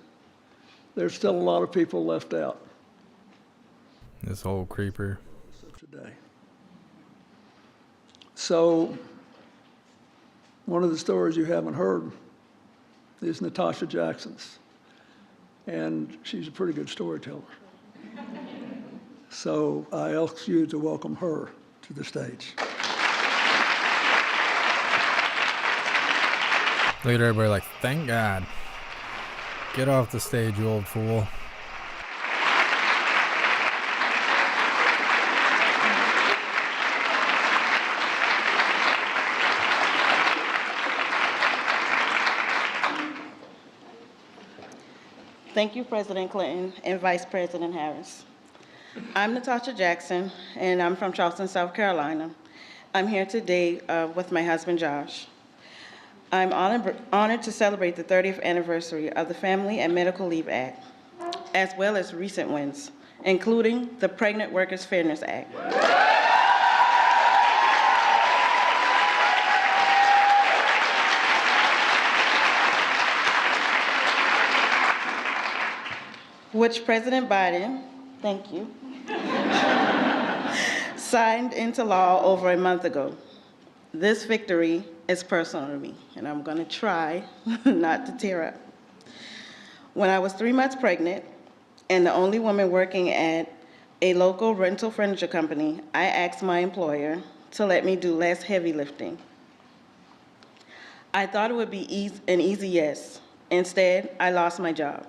there's still a lot of people left out. This whole creeper. Today. So one of the stories you haven't heard is Natasha Jackson's, and she's a pretty good storyteller. So I ask you to welcome her to the stage. Look at everybody like, thank God. Get off the stage, you old fool. Thank you, President Clinton and Vice President Harris. I'm Natasha Jackson, and I'm from Charleston, South Carolina. I'm here today with my husband, Josh. I'm honored to celebrate the 30th anniversary of the Family and Medical Leave Act, as well as recent wins, including the Pregnant Workers Fairness Act. Which President Biden, thank you, signed into law over a month ago. This victory is personal to me, and I'm going to try not to tear up. When I was 3 months pregnant and the only woman working at a local rental furniture company, I asked my employer to let me do less heavy lifting. I thought it would be an easy yes. Instead, I lost my job.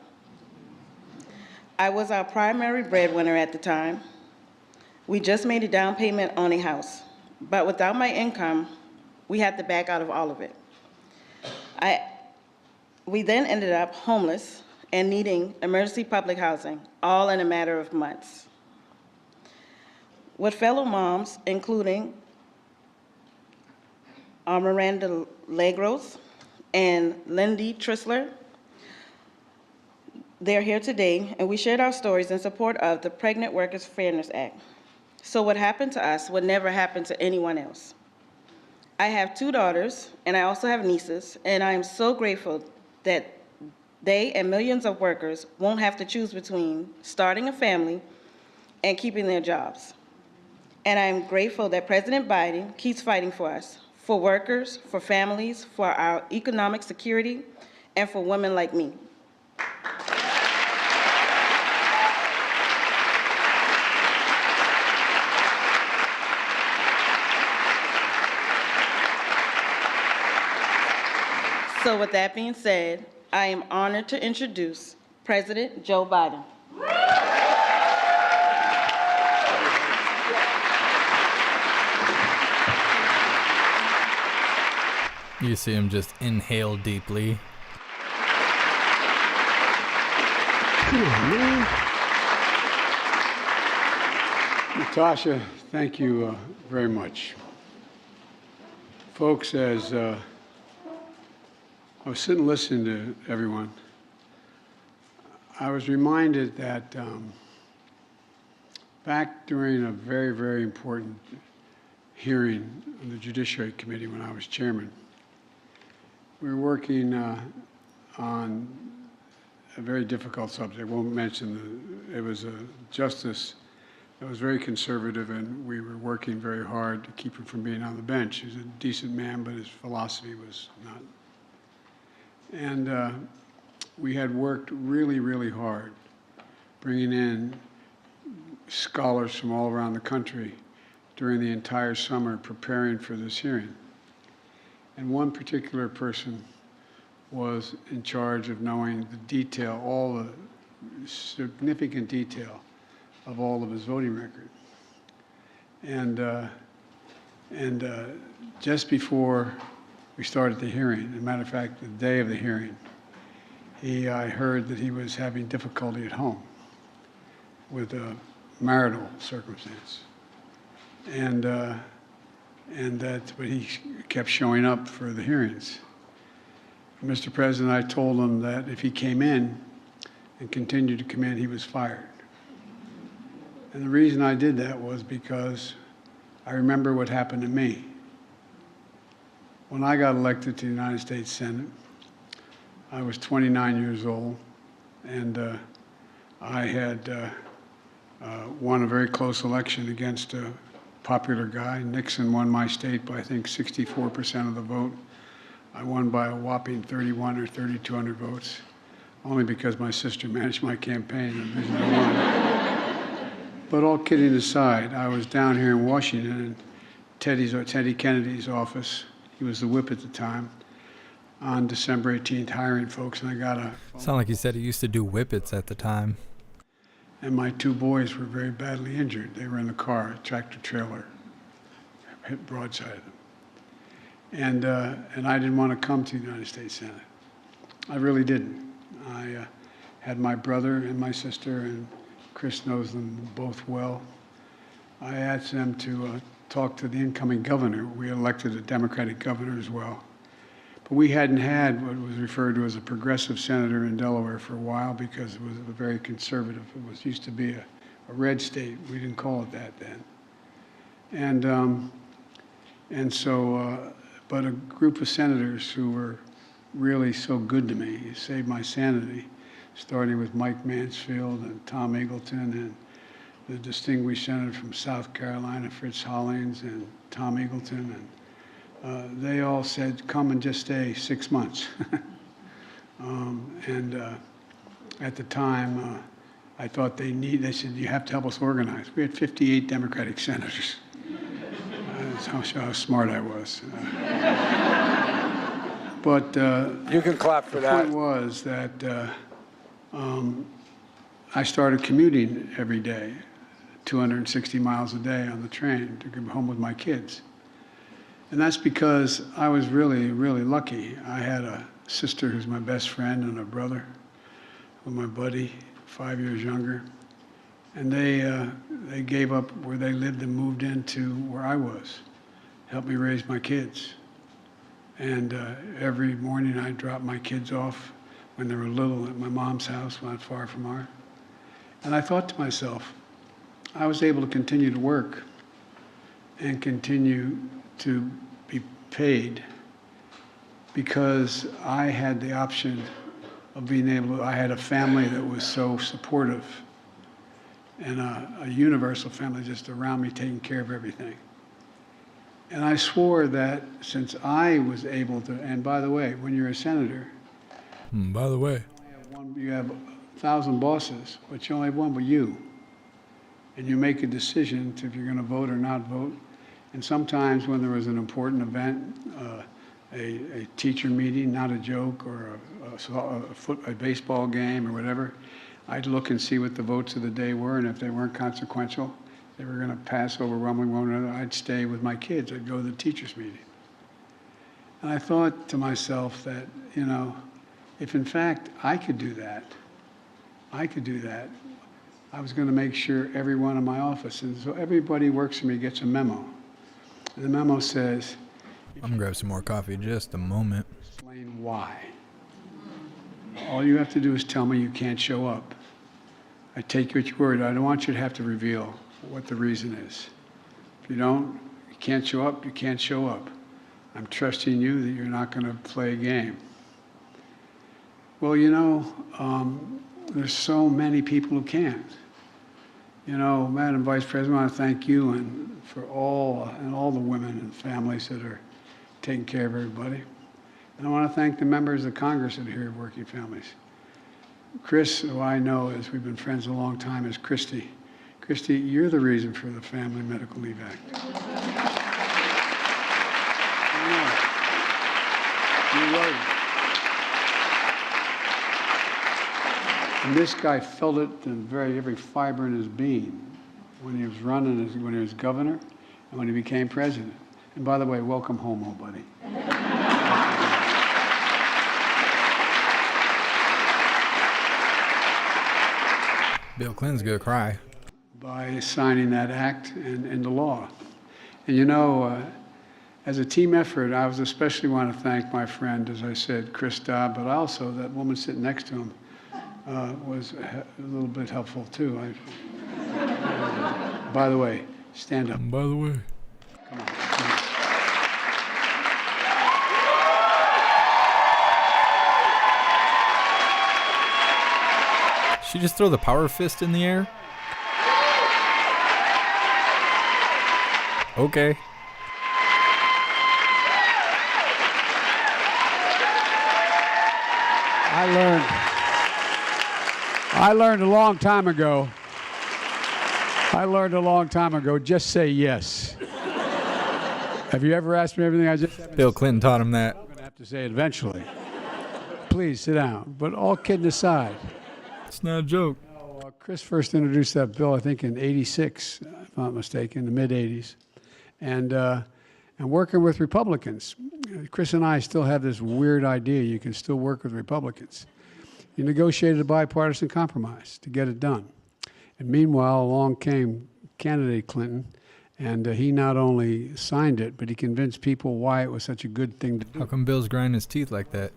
I was our primary breadwinner at the time. We just made a down payment on a house, but without my income, we had to back out of all of it. We then ended up homeless and needing emergency public housing, all in a matter of months. With fellow moms, including Miranda Legros and Lindy Trissler, they're here today, and we shared our stories in support of the Pregnant Workers Fairness Act. So what happened to us would never happen to anyone else. I have 2 daughters, and I also have nieces, and I am so grateful that they and millions of workers won't have to choose between starting a family and keeping their jobs. And I am grateful that President Biden keeps fighting for us, for workers, for families, for our economic security, and for women like me. So with that being said, I am honored to introduce President Joe Biden. You see him just inhale deeply. Come on, man. Natasha, thank you very much. Folks, as I was sitting listening to everyone, I was reminded that back during a very, very important hearing on the Judiciary Committee when I was chairman, we were working on a very difficult subject. I won't mention it was a justice that was very conservative, and we were working very hard to keep him from being on the bench. He was a decent man, but his philosophy was not. And we had worked really, really hard, bringing in scholars from all around the country during the entire summer preparing for this hearing. And one particular person was in charge of knowing the detail, all the significant detail of all of his voting record. And just before we started the hearing, as a matter of fact, the day of the hearing, I heard that he was having difficulty at home with a marital circumstance. But he kept showing up for the hearings. Mr. President, I told him that if he came in and continued to come in, he was fired. And the reason I did that was because I remember what happened to me. When I got elected to the United States Senate, I was 29 years old, and I had won a very close election against a popular guy. Nixon won my state by, I think, 64% of the vote. I won by a whopping 31 or 3,200 votes, only because my sister managed my campaign. And the reason I won. But all kidding aside, I was down here in Washington in Teddy Kennedy's office. He was the whip at the time, on December 18th, hiring folks, and I got a phone. Sound like he said he used to do whippets at the time. And my 2 boys were very badly injured. They were in the car, a tractor trailer, hit broadside of them. And I didn't want to come to the United States Senate. I really didn't. I had my brother and my sister, and Chris knows them both well. I asked them to talk to the incoming governor. We elected a Democratic governor as well. But we hadn't had what was referred to as a progressive senator in Delaware for a while because it was a very conservative. It was used to be a red state. We didn't call it that then. But a group of senators who were really so good to me, saved my sanity, starting with Mike Mansfield and Tom Eagleton and the distinguished senator from South Carolina, Fritz Hollings, and Tom Eagleton, and they all said, come and just stay 6 months. At the time, I thought they said, you have to help us organize. We had 58 Democratic senators. That's how smart I was. But you can clap for that. The point was that I started commuting every day, 260 miles a day on the train to go home with my kids. And that's because I was really, really lucky. I had a sister who's my best friend and a brother who's my buddy, 5 years younger. And they gave up where they lived and moved into where I was, helped me raise my kids. And every morning I dropped my kids off when they were little at my mom's house, not far from ours. And I thought to myself, I was able to continue to work and continue to be paid because I had the option of being able to, I had a family that was so supportive and a universal family just around me taking care of everything. And I swore that since I was able to, and by the way, when you're a senator, you have 1,000 bosses, but you only have one with you. And you make a decision if you're going to vote or not vote. And sometimes when there was an important event, a teacher meeting, not a joke, or a baseball game or whatever, I'd look and see what the votes of the day were, and if they weren't consequential, they were going to pass overwhelmingly one another, I'd stay with my kids. I'd go to the teachers' meeting. And I thought to myself that, you know, if in fact I could do that, I was going to make sure everyone in my office, and so everybody who works for me gets a memo. And the memo says, I'm going to grab some more coffee in just a moment. Explain why. All you have to do is tell me you can't show up. I take you at your word. I don't want you to have to reveal what the reason is. If you don't, you can't show up, you can't show up. I'm trusting you that you're not going to play a game. Well, you know, there's so many people who can't. You know, Madam Vice President, I want to thank you and for all the women and families that are taking care of everybody. And I want to thank the members of Congress that are here working families. Chris, who I know as we've been friends a long time, is Christy. Christy, you're the reason for the Family Medical Leave Act. You wrote it. And this guy felt it in every fiber in his being when he was running, when he was governor, and when he became president. And by the way, welcome home, old buddy. Bill Clinton's gonna cry. By signing that act and into law. And you know, as a team effort, I was especially want to thank my friend, as I said, Chris Dodd, but also that woman sitting next to him was a little bit helpful too. By the way, stand up. By the way. Come on. She just throw the power fist in the air? Okay. I learned a long time ago, just say yes. Have you ever asked me everything I just said? Bill Clinton taught him that. I'm going to have to say it eventually. Please sit down. But all kidding aside. It's not a joke. Chris first introduced that bill, I think, in '86, if I'm not mistaken, the mid-'80s. And working with Republicans. Chris and I still have this weird idea you can still work with Republicans. You negotiated a bipartisan compromise to get it done. And meanwhile, along came candidate Clinton, and he not only signed it, but he convinced people why it was such a good thing to do. How come Bill's grinding his teeth like that?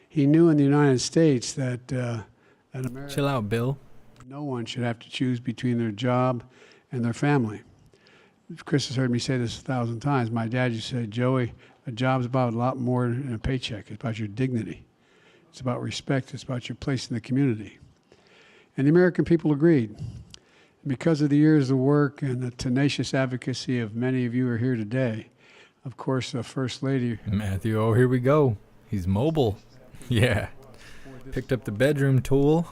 He knew in the United States that America, chill out, Bill. No one should have to choose between their job and their family. Chris has heard me say this 1,000 times. My dad used to say, Joey, a job's about a lot more than a paycheck. It's about your dignity. It's about respect. It's about your place in the community. And the American people agreed. Because of the years of work and the tenacious advocacy of many of you who are here today, of course, the First Lady. Matthew, oh, here we go. He's mobile. Yeah. Picked up the bedroom tool.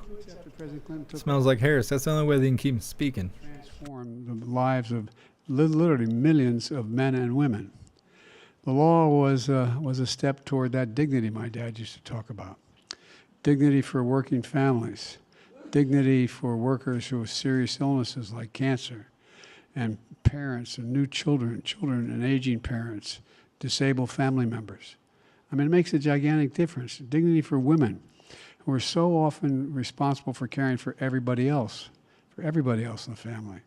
Smells like Harris. That's the only way they can keep speaking. Transformed the lives of literally millions of men and women. The law was a step toward that dignity my dad used to talk about. Dignity for working families. Dignity for workers who have serious illnesses like cancer, and parents and new children and aging parents, disabled family members. I mean, it makes a gigantic difference. Dignity for women who are so often responsible for caring for everybody else in the family.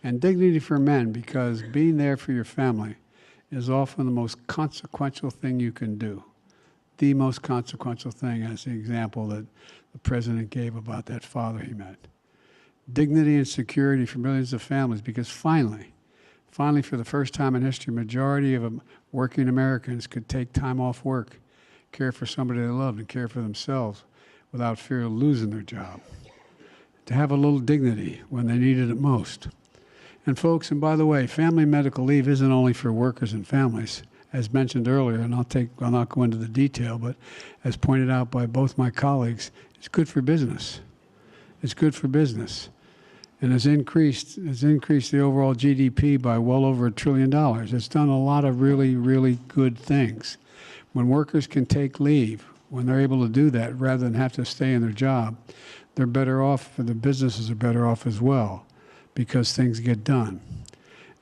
And dignity for men, because being there for your family is often the most consequential thing you can do. The most consequential thing, as the example that the president gave about that father he met. Dignity and security for millions of families, because finally, for the first time in history, majority of working Americans could take time off work, care for somebody they loved, and care for themselves without fear of losing their job. To have a little dignity when they needed it most. And folks, and by the way, family medical leave isn't only for workers and families. As mentioned earlier, and I'll not go into the detail, but as pointed out by both my colleagues, it's good for business. It's good for business. And has increased the overall GDP by well over $1 trillion. It's done a lot of really, really good things. When workers can take leave, when they're able to do that rather than have to stay in their job, they're better off, the businesses are better off as well, because things get done.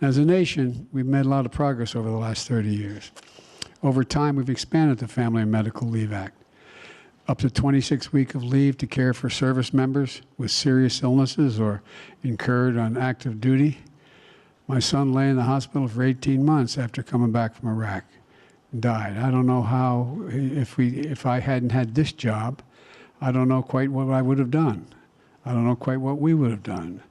As a nation, we've made a lot of progress over the last 30 years. Over time, we've expanded the Family and Medical Leave Act. Up to 26 weeks of leave to care for service members with serious illnesses or incurred on active duty. My son lay in the hospital for 18 months after coming back from Iraq and died. I don't know how, if I hadn't had this job, I don't know quite what I would have done. I don't know quite what we would have done.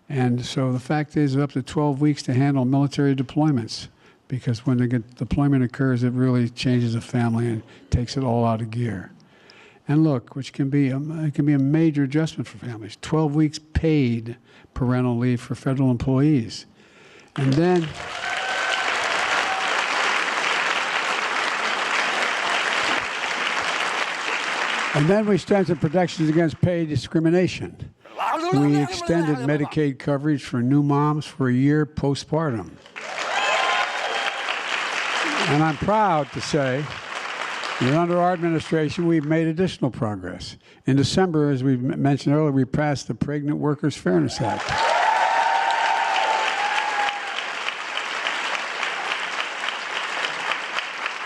And so the fact is, up to 12 weeks to handle military deployments, because when the deployment occurs, it really changes a family and takes it all out of gear. And look, which can be a major adjustment for families. 12 weeks paid parental leave for federal employees. And then we strengthened protections against paid discrimination. We extended Medicaid coverage for new moms for a year postpartum. And I'm proud to say that under our administration, we've made additional progress. In December, as we mentioned earlier, we passed the Pregnant Workers Fairness Act.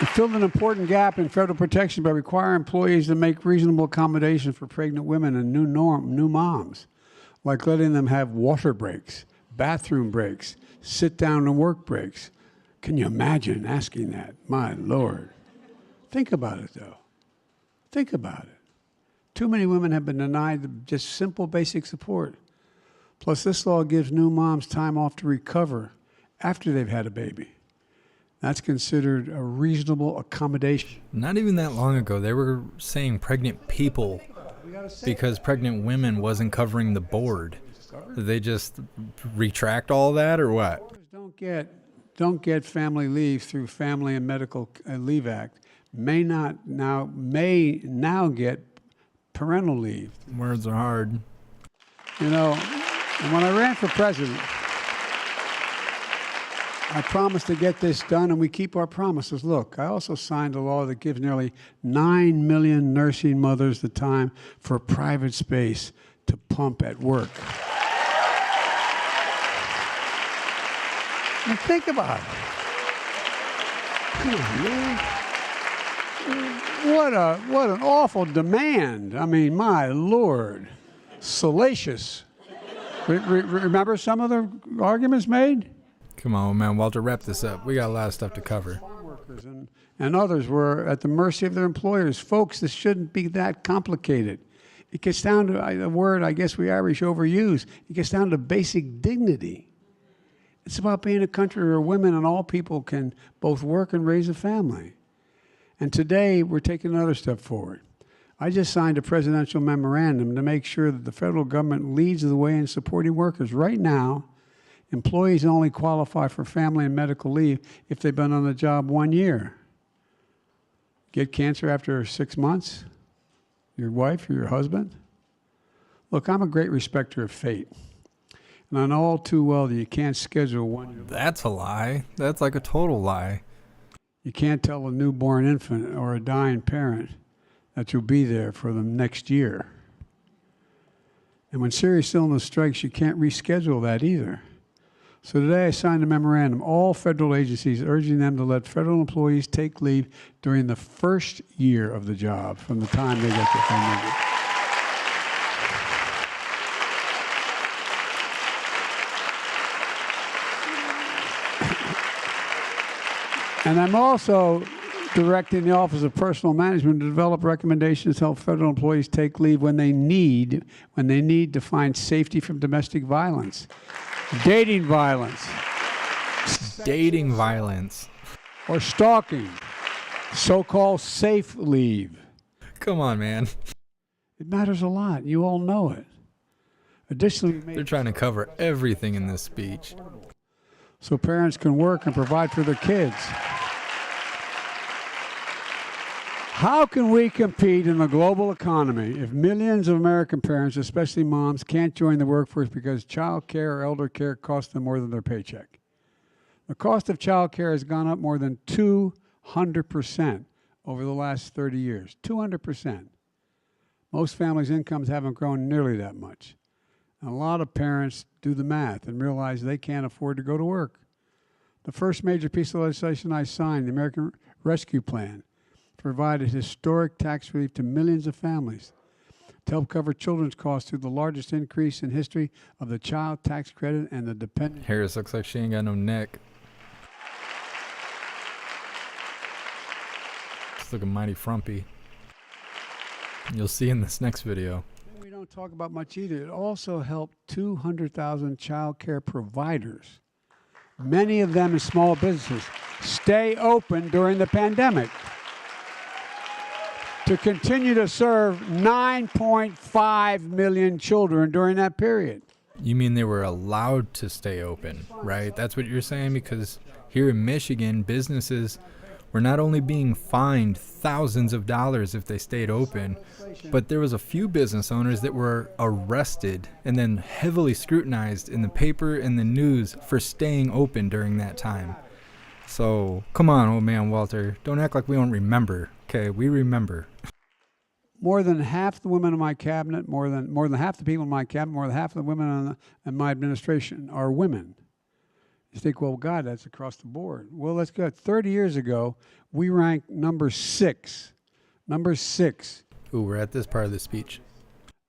It filled an important gap in federal protection by requiring employees to make reasonable accommodation for pregnant women and new moms, like letting them have water breaks, bathroom breaks, sit down and work breaks. Can you imagine asking that? My Lord. Think about it, though. Think about it. Too many women have been denied just simple basic support. Plus, this law gives new moms time off to recover after they've had a baby. That's considered a reasonable accommodation. Not even that long ago, they were saying pregnant people because pregnant women wasn't covering the board. Did they just retract all that or what? Don't get family leave through Family and Medical Leave Act. May now get parental leave. Words are hard. You know, when I ran for president, I promised to get this done, and we keep our promises. Look, I also signed a law that gives nearly 9 million nursing mothers the time for private space to pump at work. Now think about it. What an awful demand. I mean, my Lord. Salacious. Remember some of the arguments made? Come on, man, Walter, wrap this up. We got a lot of stuff to cover. Farm workers and others were at the mercy of their employers. Folks, this shouldn't be that complicated. It gets down to a word I guess we Irish overuse. It gets down to basic dignity. It's about being a country where women and all people can both work and raise a family. And today, we're taking another step forward. I just signed a presidential memorandum to make sure that the federal government leads the way in supporting workers. Right now, Employees only qualify for family and medical leave if they've been on the job 1 year. Get cancer after 6 months? Your wife or your husband? Look, I'm a great respecter of fate. And I know all too well that you can't schedule 1 year. That's a lie. That's like a total lie. You can't tell a newborn infant or a dying parent that you'll be there for them next year. And when serious illness strikes, you can't reschedule that either. So today I signed a memorandum, all federal agencies urging them to let federal employees take leave during the first year of the job from the time they get their family. And I'm also directing the Office of Personnel Management to develop recommendations to help federal employees take leave when they need to find safety from domestic violence, dating violence, or stalking, so-called safe leave. Come on, man. It matters a lot. You all know it. Additionally, They're trying to cover everything in this speech. So parents can work and provide for their kids. How can we compete in the global economy if millions of American parents, especially moms, can't join the workforce because child care or elder care costs them more than their paycheck? The cost of child care has gone up more than 200% over the last 30 years. 200%. Most families' incomes haven't grown nearly that much. And a lot of parents do the math and realize they can't afford to go to work. The first major piece of legislation I signed, the American Rescue Plan, provided historic tax relief to millions of families to help cover children's costs through the largest increase in history of the child tax credit and the dependent. Harris looks like she ain't got no neck. She's looking mighty frumpy. You'll see in this next video. We don't talk about much either. It also helped 200,000 child care providers, many of them in small businesses, stay open during the pandemic, to continue to serve 9.5 million children during that period. You mean they were allowed to stay open, right? That's what you're saying? Because here in Michigan, businesses were not only being fined thousands of dollars if they stayed open, but there was a few business owners that were arrested and then heavily scrutinized in the paper and the news for staying open during that time. So, come on, old man Walter. Don't act like we don't remember. Okay, we remember. More than half the women in my cabinet, more than half the people in my cabinet, more than half the women in my administration are women. You think, well, God, that's across the board. Well, that's good. 30 years ago, we ranked number 6. Number 6. Ooh, we're at this part of the speech.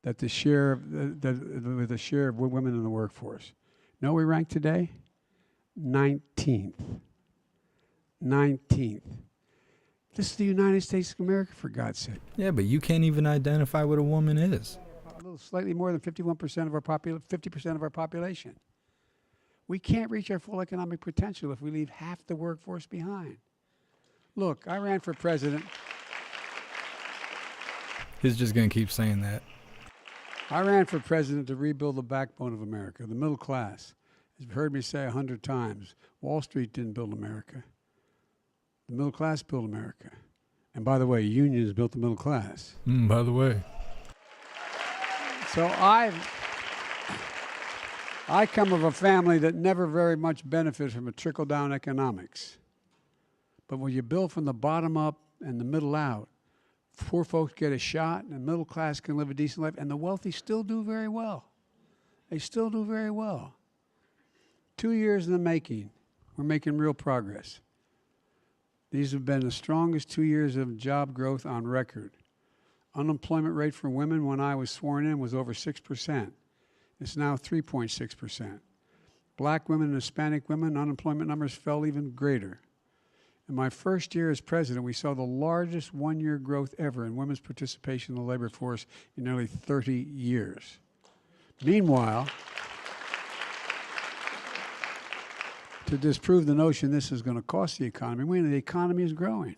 That the share of the share of women in the workforce. You know we ranked today? 19th. 19th. This is the United States of America, for God's sake. Yeah, but you can't even identify what a woman is. A little slightly more than 51% of our 50% of our population. We can't reach our full economic potential if we leave half the workforce behind. Look, I ran for president. He's just going to keep saying that. I ran for president to rebuild the backbone of America, the middle class. As you've heard me say 100 times, Wall Street didn't build America. The middle class built America. And by the way, unions built the middle class. By the way. So I come of a family that never very much benefited from a trickle-down economics. But when you build from the bottom up and the middle out, poor folks get a shot, and the middle class can live a decent life, and the wealthy still do very well. They still do very well. 2 years in the making, we're making real progress. These have been the strongest 2 years of job growth on record. Unemployment rate for women when I was sworn in was over 6%. It's now 3.6%. Black women and Hispanic women, unemployment numbers fell even greater. In my first year as president, we saw the largest one-year growth ever in women's participation in the labor force in nearly 30 years. Meanwhile, to disprove the notion this is going to cost the economy, the economy is growing.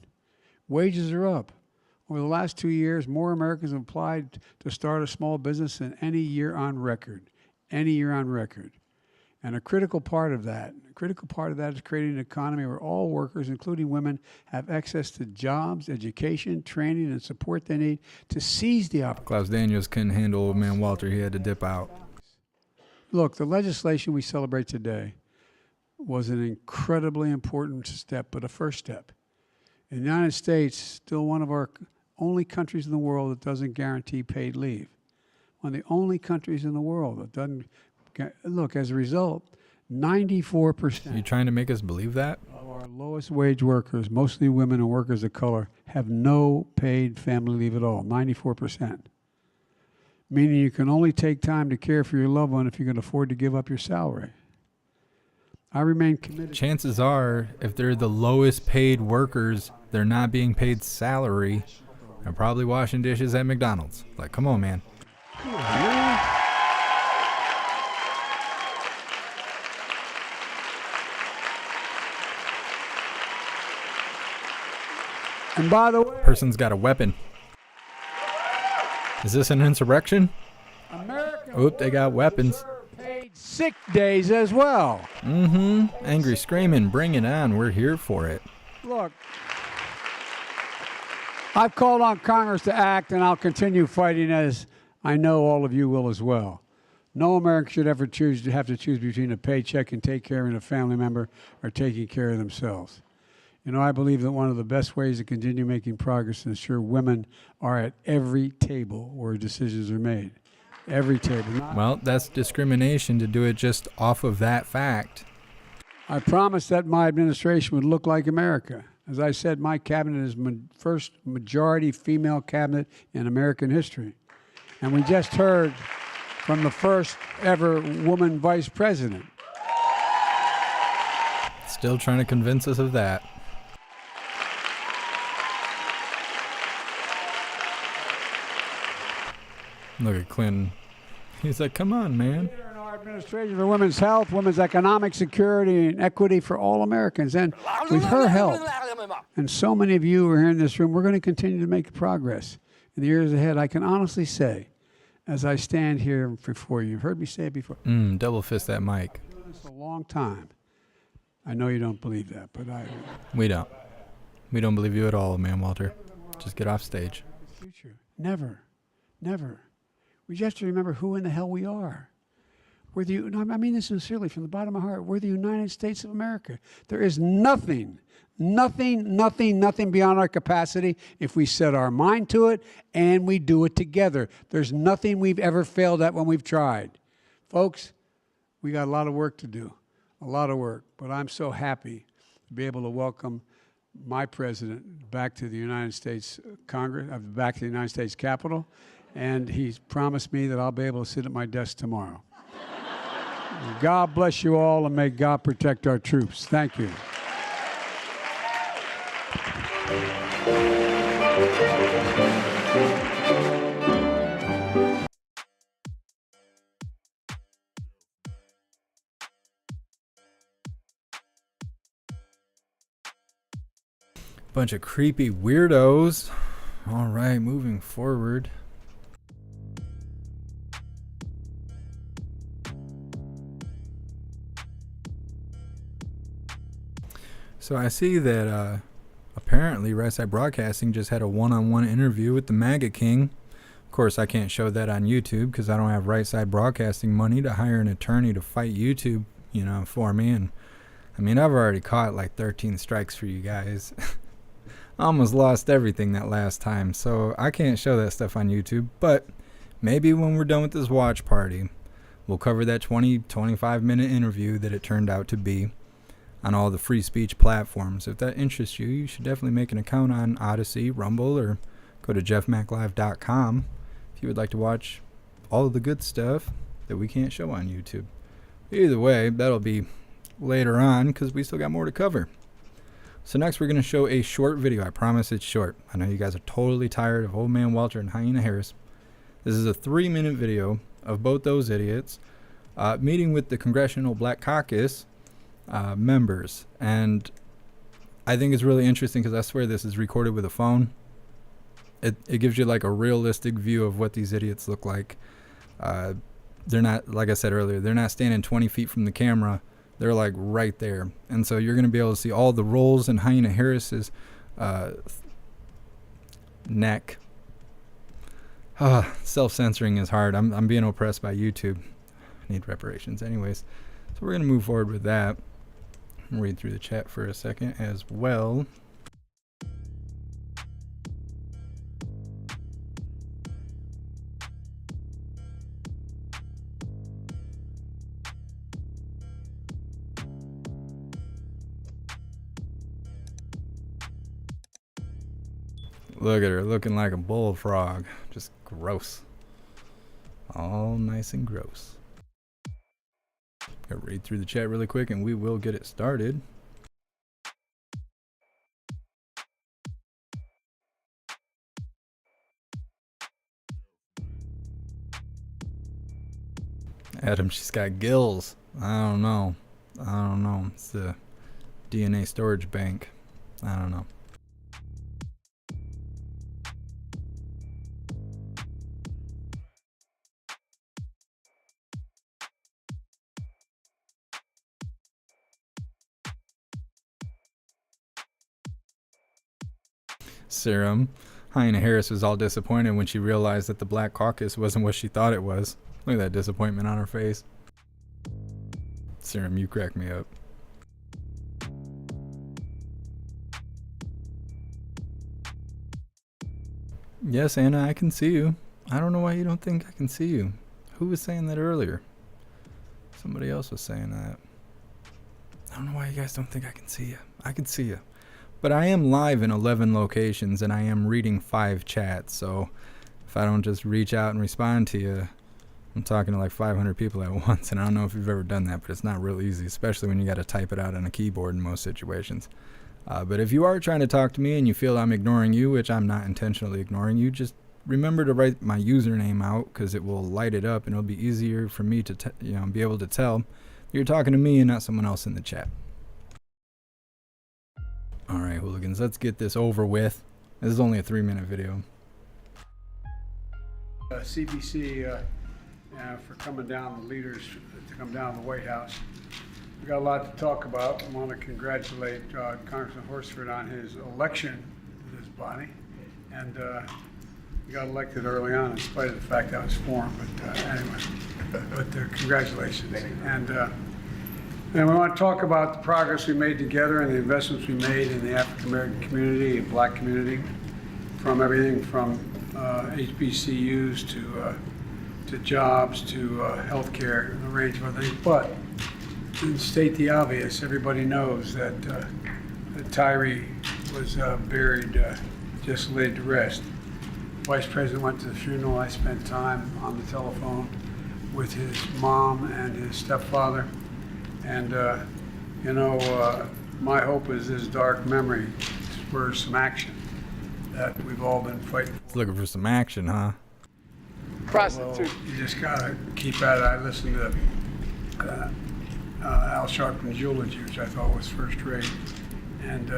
Wages are up. Over the last 2 years, more Americans have applied to start a small business than any year on record. Any year on record. And a critical part of that is creating an economy where all workers, including women, have access to jobs, education, training, and support they need to seize the opportunity. Klaus Daniels couldn't handle old man Walter. He had to dip out. Look, the legislation we celebrate today was an incredibly important step, but a first step. In the United States, still one of our only countries in the world that doesn't guarantee paid leave. One of the only countries in the world that doesn't. Look, as a result, 94%. You trying to make us believe that? Of our lowest wage workers, mostly women and workers of color, have no paid family leave at all, 94%. Meaning you can only take time to care for your loved one if you can afford to give up your salary. I remain committed. Chances are, if they're the lowest paid workers, they're not being paid salary. They're probably washing dishes at McDonald's. Like, come on, man. And by the way, Person's got a weapon. Is this an insurrection? America. Oop, they got weapons. Paid sick days as well. Angry screaming, bring it on. We're here for it. Look, I've called on Congress to act, and I'll continue fighting, as I know all of you will as well. No American should ever have to choose between a paycheck and take care of a family member or taking care of themselves. You know, I believe that one of the best ways to continue making progress is to ensure women are at every table where decisions are made. Every table. Well, that's discrimination to do it just off of that fact. I promised that my administration would look like America. As I said, my cabinet is first majority female cabinet in American history. And we just heard from the first ever woman vice president. Still trying to convince us of that. Look at Clinton. He's like, come on, man. In our administration for women's health, women's economic security, and equity for all Americans. And with her help, and so many of you who are here in this room, we're going to continue to make progress in the years ahead. I can honestly say, as I stand here before you, you've heard me say it before. Double fist that mic. I've been doing this a long time. I know you don't believe that, but I... We don't. We don't believe you at all, man, Walter. Just get off stage. Future. Never. Never. We just have to remember who in the hell we are. We're the, no, I mean this sincerely from the bottom of my heart. We're the United States of America. There is nothing beyond our capacity if we set our mind to it and we do it together. There's nothing we've ever failed at when we've tried. Folks, we got a lot of work to do, a lot of work. But I'm so happy to be able to welcome my president back to the United States Congress, back to the United States Capitol. And he's promised me that I'll be able to sit at my desk tomorrow. God bless you all, and may God protect our troops. Thank you. Bunch of creepy weirdos. All right, moving forward. So I see that apparently Right Side Broadcasting just had a one-on-one interview with the MAGA King. Of course, I can't show that on YouTube because I don't have Right Side Broadcasting money to hire an attorney to fight YouTube, you know, for me. And I mean, I've already caught like 13 strikes for you guys. I almost lost everything that last time, so I can't show that stuff on YouTube. But maybe when we're done with this watch party, we'll cover that 20-25 minute interview that it turned out to be on all the free speech platforms. If that interests you, you should definitely make an account on Odyssey, Rumble, or go to jeffmaclive.com if you would like to watch all of the good stuff that we can't show on YouTube. Either way, that'll be later on because we still got more to cover. So next we're going to show a short video. I promise it's short. I know you guys are totally tired of Old Man Walter and Hyena Harris. This is a 3-minute video of both those idiots meeting with the Congressional Black Caucus members, and I think it's really interesting because I swear this is recorded with a phone. It gives you like a realistic view of what these idiots look like. they're not, like I said earlier, they're not standing 20 feet from the camera. They're like right there. And so you're going to be able to see all the rolls in Hyena Harris's neck. Self-censoring is hard. I'm being oppressed by YouTube. I need reparations anyways. So we're going to move forward with that. I'll read through the chat for a second as well. Look at her looking like a bullfrog. Just gross. All nice and gross. Gonna read through the chat really quick and we will get it started. Adam, she's got gills. I don't know. It's the DNA storage bank. I don't know. Serum. Hyena Harris was all disappointed when she realized that the Black Caucus wasn't what she thought it was. Look at that disappointment on her face. Serum, you crack me up. Yes, Anna, I can see you. I don't know why you don't think I can see you. Who was saying that earlier? Somebody else was saying that. I don't know why you guys don't think I can see you. I can see you. But I am live in 11 locations and I am reading 5 chats, so if I don't just reach out and respond to you, I'm talking to like 500 people at once, and I don't know if you've ever done that, but it's not real easy, especially when you got to type it out on a keyboard in most situations. But if you are trying to talk to me and you feel I'm ignoring you, which I'm not intentionally ignoring you, just remember to write my username out because it will light it up and it'll be easier for me to be able to tell you're talking to me and not someone else in the chat. Alright, hooligans, let's get this over with. This is only a 3-minute video. CBC for coming down, the leaders to come down to the White House. We got a lot to talk about. I want to congratulate Congressman Horsford on his election with his body. And he got elected early on in spite of the fact I was for him, but anyway, but congratulations. And we want to talk about the progress we made together and the investments we made in the African American community and Black community, from everything from HBCUs to jobs to healthcare and a range of other things. But to state the obvious, everybody knows that Tyree was buried, just laid to rest. Vice President went to the funeral. I spent time on the telephone with his mom and his stepfather. And, my hope is this dark memory spurs some action that we've all been fighting for. It's looking for some action, huh? Prostitute. You just got to keep at it. I listened to Al Sharpton's eulogy, which I thought was first rate. And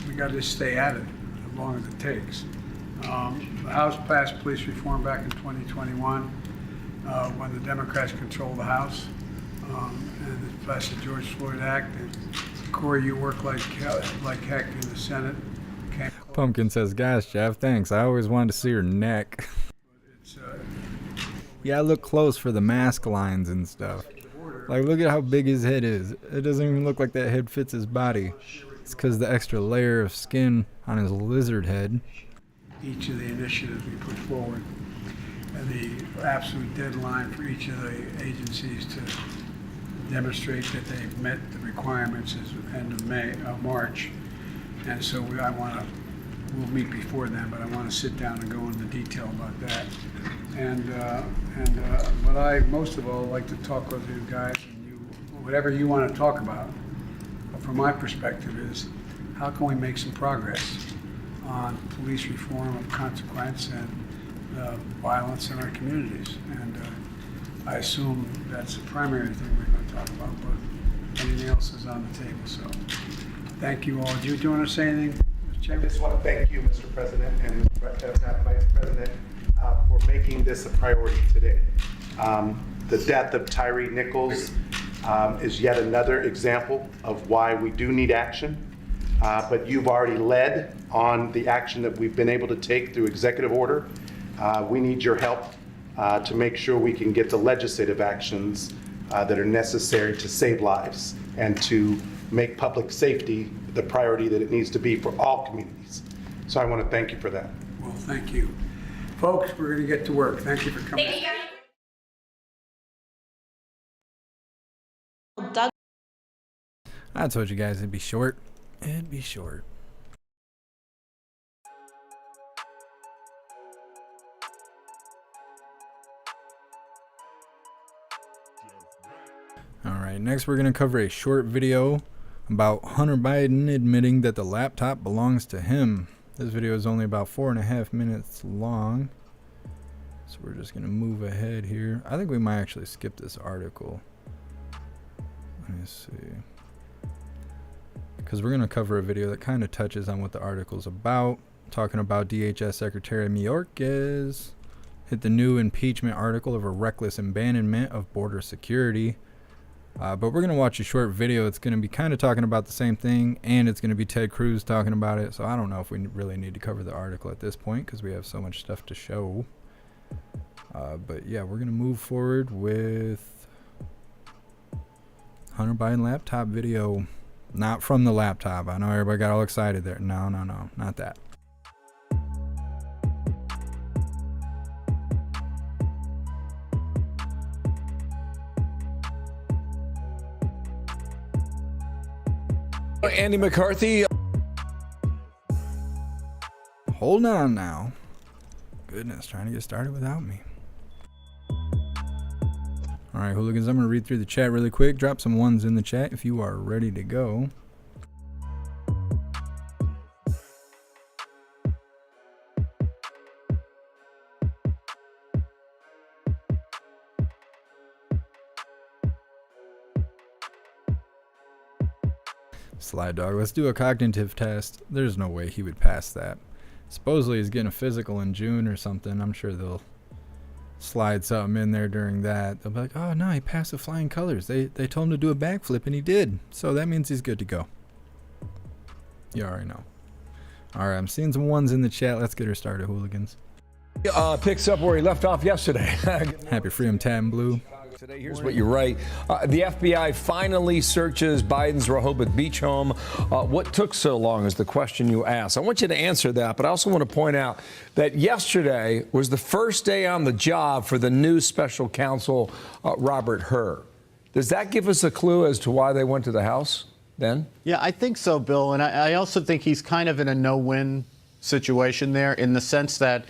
we got to just stay at it as long as it takes. The House passed police reform back in 2021 when the Democrats controlled the House. And it passed the George Floyd Act. And Corey, you work like heck in the Senate. Pumpkin says, "Gosh, Jeff, thanks. I always wanted to see her neck." Yeah, I look close for the mask lines and stuff. Like, look at how big his head is. It doesn't even look like that head fits his body. It's because the extra layer of skin on his lizard head. Each of the initiatives we put forward, and the absolute deadline for each of the agencies to demonstrate that they've met the requirements is end of March. And so we'll meet before then, but I want to sit down and go into detail about that. But I most of all like to talk with you guys, and whatever you want to talk about, from my perspective, is how can we make some progress on police reform of consequence and violence in our communities. And I assume that's the primary thing we're going to talk about, but anything else is on the table. So thank you all. Do you want to say anything, Mr. Chairman? I just want to thank you, Mr. President, and Vice President. for making this a priority today. The death of Tyree Nichols is yet another example of why we do need action. But you've already led on the action that we've been able to take through executive order. We need your help to make sure we can get the legislative actions that are necessary to save lives and to make public safety the priority that it needs to be for all communities. So I want to thank you for that. Well, thank you. Folks, we're going to get to work. Thank you for coming. Thank you. I told you guys it'd be short. It'd be short. Alright, next we're going to cover a short video about Hunter Biden admitting that the laptop belongs to him. This video is only about 4.5 minutes long. So we're just going to move ahead here. I think we might actually skip this article. Let me see. Because we're going to cover a video that kind of touches on what the article's about. Talking about DHS Secretary Mayorkas hit the new impeachment article of a reckless abandonment of border security. But we're going to watch a short video. It's going to be kind of talking about the same thing, and it's going to be Ted Cruz talking about it. So I don't know if we really need to cover the article at this point because we have so much stuff to show. But yeah, we're going to move forward with Hunter Biden laptop video. Not from the laptop. I know everybody got all excited there. No, not that. Andy McCarthy. Hold on now. Goodness, trying to get started without me. Alright, hooligans, I'm going to read through the chat really quick. Drop some ones in the chat if you are ready to go. Sly Dog, let's do a cognitive test. There's no way he would pass that. Supposedly he's getting a physical in June or something. I'm sure they'll slide something in there during that. They'll be like, oh no, he passed with flying colors. They told him to do a backflip and he did. So that means he's good to go. You already know. Alright, I'm seeing some ones in the chat. Let's get her started, hooligans. Picks up where he left off yesterday. Happy Freedom Tab and Blue. Today, here's what you write. The FBI finally searches Biden's Rehoboth Beach home. What took so long is the question you asked. I want you to answer that, but I also want to point out that yesterday was the first day on the job for the new special counsel, Robert Hur. Does that give us a clue as to why they went to the house then? Yeah, I think so, Bill. And I also think he's kind of in a no-win situation there in the sense that,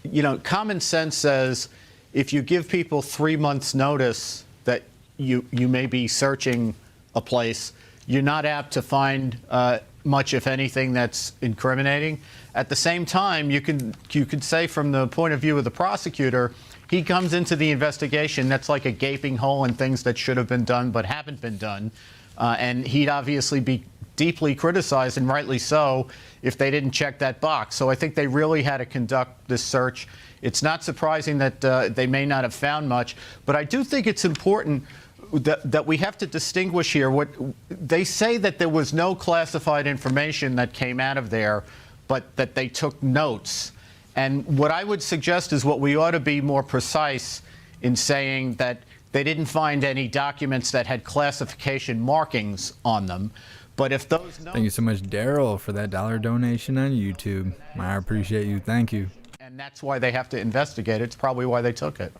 you know, common sense says if you give people 3 months notice that you may be searching a place, you're not apt to find much, if anything, that's incriminating. At the same time, you could say from the point of view of the prosecutor, he comes into the investigation that's like a gaping hole in things that should have been done but haven't been done. And he'd obviously be deeply criticized, and rightly so, if they didn't check that box. So I think they really had to conduct this search. It's not surprising that they may not have found much, but I do think it's important that we have to distinguish here. What they say that there was no classified information that came out of there, but that they took notes. And what I would suggest is what we ought to be more precise in saying that they didn't find any documents that had classification markings on them. But if those notes... Thank you so much, Daryl, for that $1 donation on YouTube. I appreciate you. Thank you. And that's why they have to investigate it. It's probably why they took it.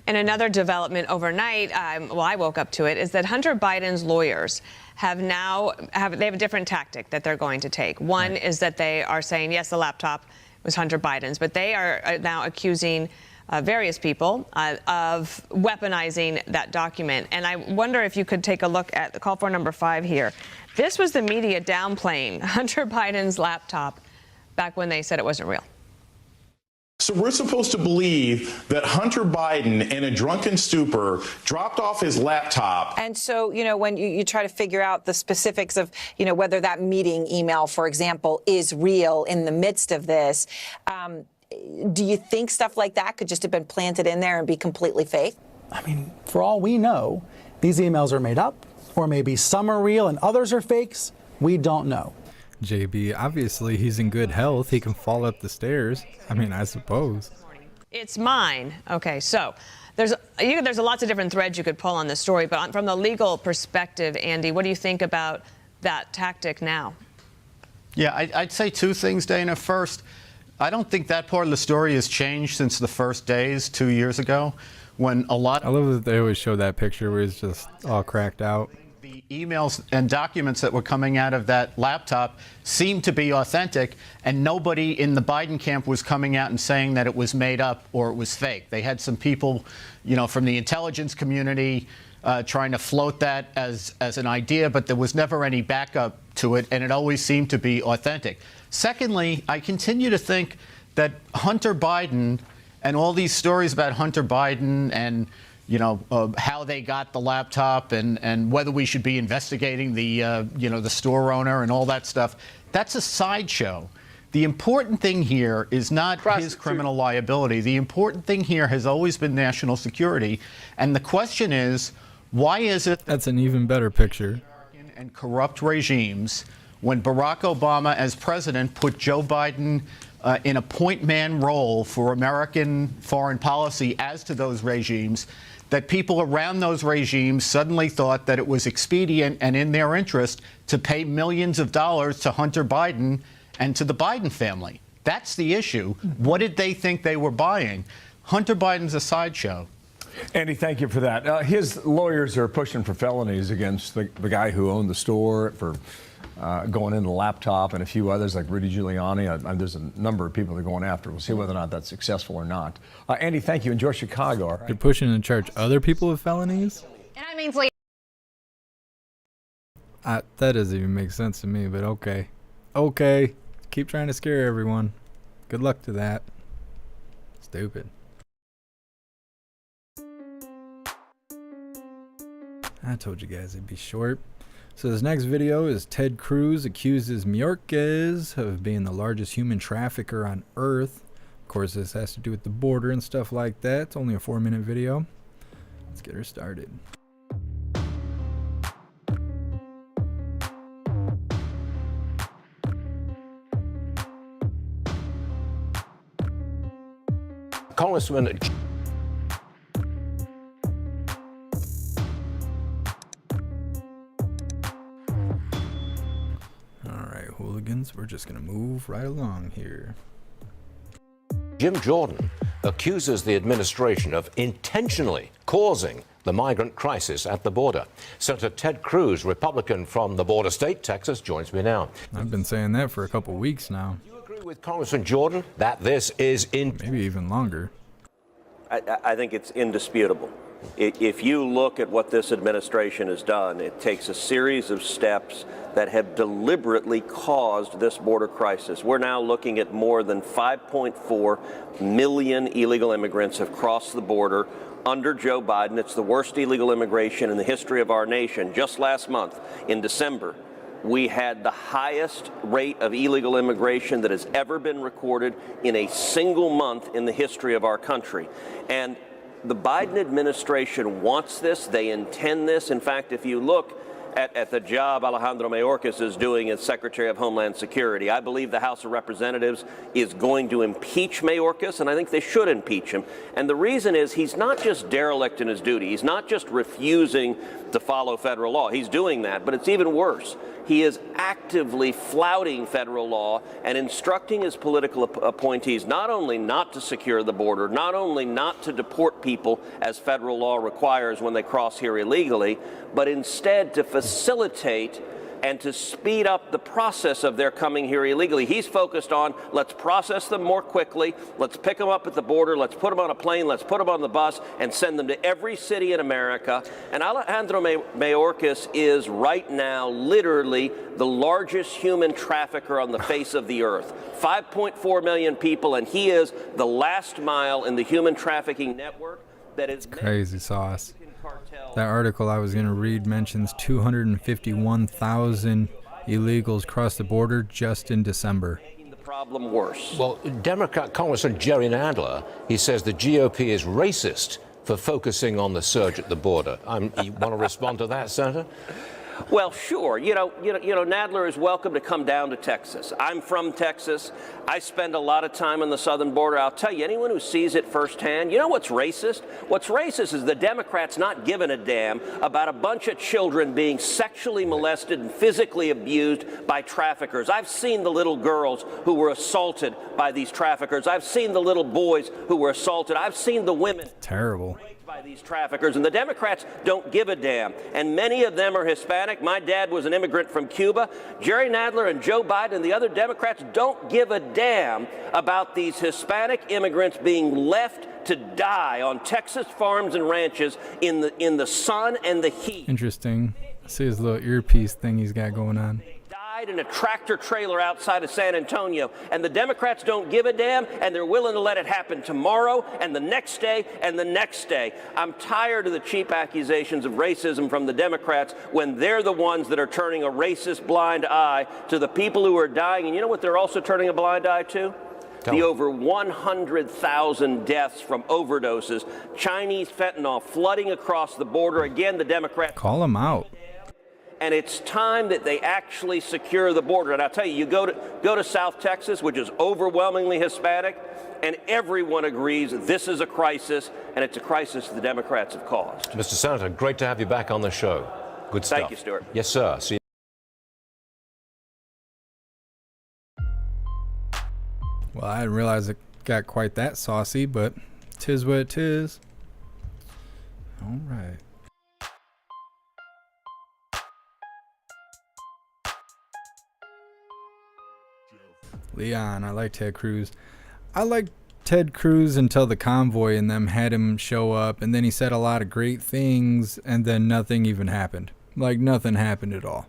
And another development overnight, well, I woke up to it, is that Hunter Biden's lawyers have a different tactic that they're going to take. One is that they are saying, yes, the laptop was Hunter Biden's, but they are now accusing various people of weaponizing that document. And I wonder if you could take a look at the call for number 5 here. This was the media downplaying Hunter Biden's laptop back when they said it wasn't real. So we're supposed to believe that Hunter Biden, in a drunken stupor, dropped off his laptop. And so, you know, when you try to figure out the specifics of, you know, whether that meeting email, for example, is real in the midst of this, Do you think stuff like that could just have been planted in there and be completely fake? I mean, for all we know, these emails are made up, or maybe some are real and others are fakes. We don't know. JB, obviously he's in good health. He can fall up the stairs. I mean, I suppose. It's mine. Okay, so there's lots of different threads you could pull on this story, but from the legal perspective, Andy, what do you think about that tactic now? Yeah, I'd say two things, Dana. First, I don't think that part of the story has changed since the first days 2 years ago, when a lot I love that they always show that picture where he's just all cracked out. The emails and documents that were coming out of that laptop seemed to be authentic, and nobody in the Biden camp was coming out and saying that it was made up or it was fake. They had some people, from the intelligence community trying to float that as an idea, but there was never any backup to it, and it always seemed to be authentic. Secondly, I continue to think that Hunter Biden and all these stories about Hunter Biden and how they got the laptop and whether we should be investigating the store owner and all that stuff, that's a sideshow. The important thing here is not his criminal liability. The important thing here has always been national security. And the question is, why is it that's an even better picture and corrupt regimes, when Barack Obama as president put Joe Biden in a point man role for American foreign policy as to those regimes, that people around those regimes suddenly thought that it was expedient and in their interest to pay millions of dollars to Hunter Biden and to the Biden family? That's the issue. What did they think they were buying? Hunter Biden's a sideshow. Andy, thank you for that. His lawyers are pushing for felonies against the guy who owned the store for going in the laptop, and a few others like Rudy Giuliani. There's a number of people they're going after. We'll see whether or not that's successful or not. Andy, thank you. Enjoy Chicago. All right. They're pushing to charge other people with felonies? And I mean, like, that doesn't even make sense to me, but okay. Okay. Keep trying to scare everyone. Good luck to that. Stupid. I told you guys it'd be short. So this next video is Ted Cruz accuses Mayorkas of being the largest human trafficker on Earth. Of course, this has to do with the border and stuff like that. It's only a 4-minute video. Let's get her started. Congressman Hooligans, we're just gonna move right along here. Jim Jordan accuses the administration of intentionally causing the migrant crisis at the border. Senator Ted Cruz, Republican from the border state, Texas, joins me now. I've been saying that for a couple weeks now. Do you agree with Congressman Jordan that this is maybe even longer? I think it's indisputable. If you look at what this administration has done, it takes a series of steps that have deliberately caused this border crisis. We're now looking at more than 5.4 million illegal immigrants have crossed the border under Joe Biden. It's the worst illegal immigration in the history of our nation. Just last month, in December, we had the highest rate of illegal immigration that has ever been recorded in a single month in the history of our country. And the Biden administration wants this. They intend this. In fact, if you look at the job Alejandro Mayorkas is doing as Secretary of Homeland Security, I believe the House of Representatives is going to impeach Mayorkas, and I think they should impeach him. And the reason is he's not just derelict in his duty. He's not just refusing to follow federal law. He's doing that, but it's even worse. He is actively flouting federal law and instructing his political appointees not only not to secure the border, not only not to deport people as federal law requires when they cross here illegally, but instead to facilitate and to speed up the process of their coming here illegally. He's focused on, let's process them more quickly, let's pick them up at the border, let's put them on a plane, let's put them on the bus, and send them to every city in America. And Alejandro Mayorkas is right now literally the largest human trafficker on the face of the earth. 5.4 million people, and he is the last mile in the human trafficking network that is crazy sauce. That article I was going to read mentions 251,000 illegals crossed the border just in December. problem worse. Well, Democrat Congressman Jerry Nadler, he says the GOP is racist for focusing on the surge at the border. You want to respond to that, Senator? Well, sure. You know, Nadler is welcome to come down to Texas. I'm from Texas. I spend a lot of time on the southern border. I'll tell you, anyone who sees it firsthand, you know what's racist? What's racist is the Democrats not giving a damn about a bunch of children being sexually molested and physically abused by traffickers. I've seen the little girls who were assaulted by these traffickers. I've seen the little boys who were assaulted. I've seen the women. Terrible. By these traffickers, and the Democrats don't give a damn, and many of them are Hispanic. My dad was an immigrant from Cuba. Jerry Nadler and Joe Biden and the other Democrats don't give a damn about these Hispanic immigrants being left to die on Texas farms and ranches in the sun and the heat. Interesting. I see his little earpiece thing he's got going on. In a tractor trailer outside of San Antonio, and the Democrats don't give a damn, and they're willing to let it happen tomorrow and the next day and the next day. I'm tired of the cheap accusations of racism from the Democrats when they're the ones that are turning a racist blind eye to the people who are dying. And you know what they're also turning a blind eye to? The over 100,000 deaths from overdoses, Chinese fentanyl flooding across the border. Again, the Democrats call them out. And it's time that they actually secure the border. And I'll tell you, you go to South Texas, which is overwhelmingly Hispanic, and everyone agrees this is a crisis, and it's a crisis the Democrats have caused. Mr. Senator, great to have you back on the show. Good stuff. Thank you, Stuart. Yes, sir. See you. Well, I didn't realize it got quite that saucy, but 'tis what 'tis. All right. Leon, I like Ted Cruz. I liked Ted Cruz until the convoy and them had him show up, and then he said a lot of great things, and then nothing even happened. Like, nothing happened at all.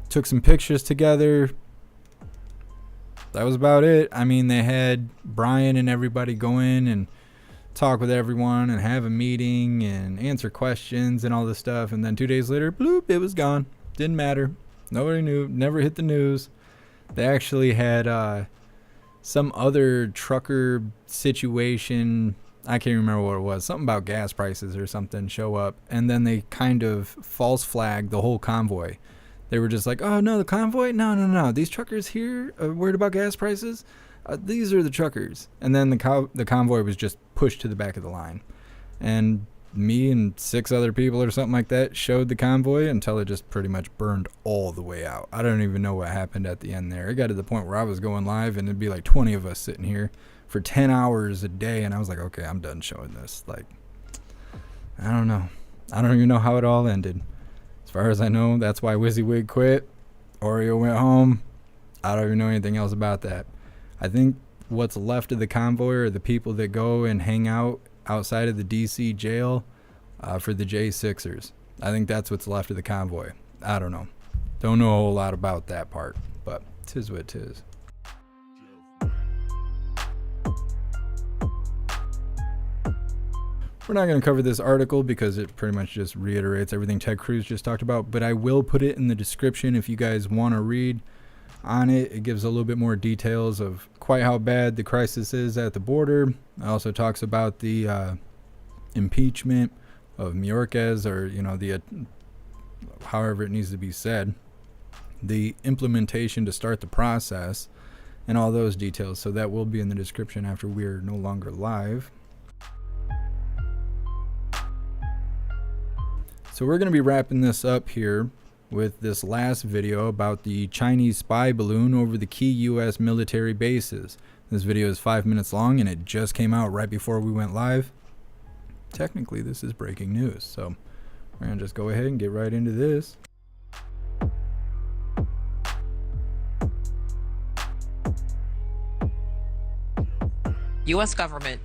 Took some pictures together. That was about it. I mean, they had Brian and everybody go in and talk with everyone and have a meeting and answer questions and all this stuff, and then 2 days later, bloop, it was gone. Didn't matter. Nobody knew. Never hit the news. They actually had some other trucker situation, I can't remember what it was, something about gas prices or something, show up, and then they kind of false flagged the whole convoy. They were just like, oh no, the convoy? No. These truckers here are worried about gas prices? These are the truckers. And then the convoy was just pushed to the back of the line. And me and 6 other people or something like that showed the convoy until it just pretty much burned all the way out. I don't even know what happened at the end there. It got to the point where I was going live and it'd be like 20 of us sitting here for 10 hours a day, and I was like, okay, I'm done showing this. Like, I don't know. I don't even know how it all ended. As far as I know, that's why WYSIWYG quit. Oreo went home. I don't even know anything else about that. I think what's left of the convoy are the people that go and hang out outside of the DC jail for the J6ers. I think that's what's left of the convoy. I don't know. Don't know a whole lot about that part, but 'tis what 'tis. We're not going to cover this article because it pretty much just reiterates everything Ted Cruz just talked about, but I will put it in the description if you guys want to read on it. It gives a little bit more details of quite how bad the crisis is at the border. It also talks about the impeachment of Mayorkas, or, you know, the however it needs to be said, the implementation to start the process, and all those details. So that will be in the description after we're no longer live. So we're going to be wrapping this up here with this last video about the Chinese spy balloon over the key U.S. military bases. This video is 5 minutes long and it just came out right before we went live. Technically, this is breaking news, so we're going to just go ahead and get right into this. U.S. government.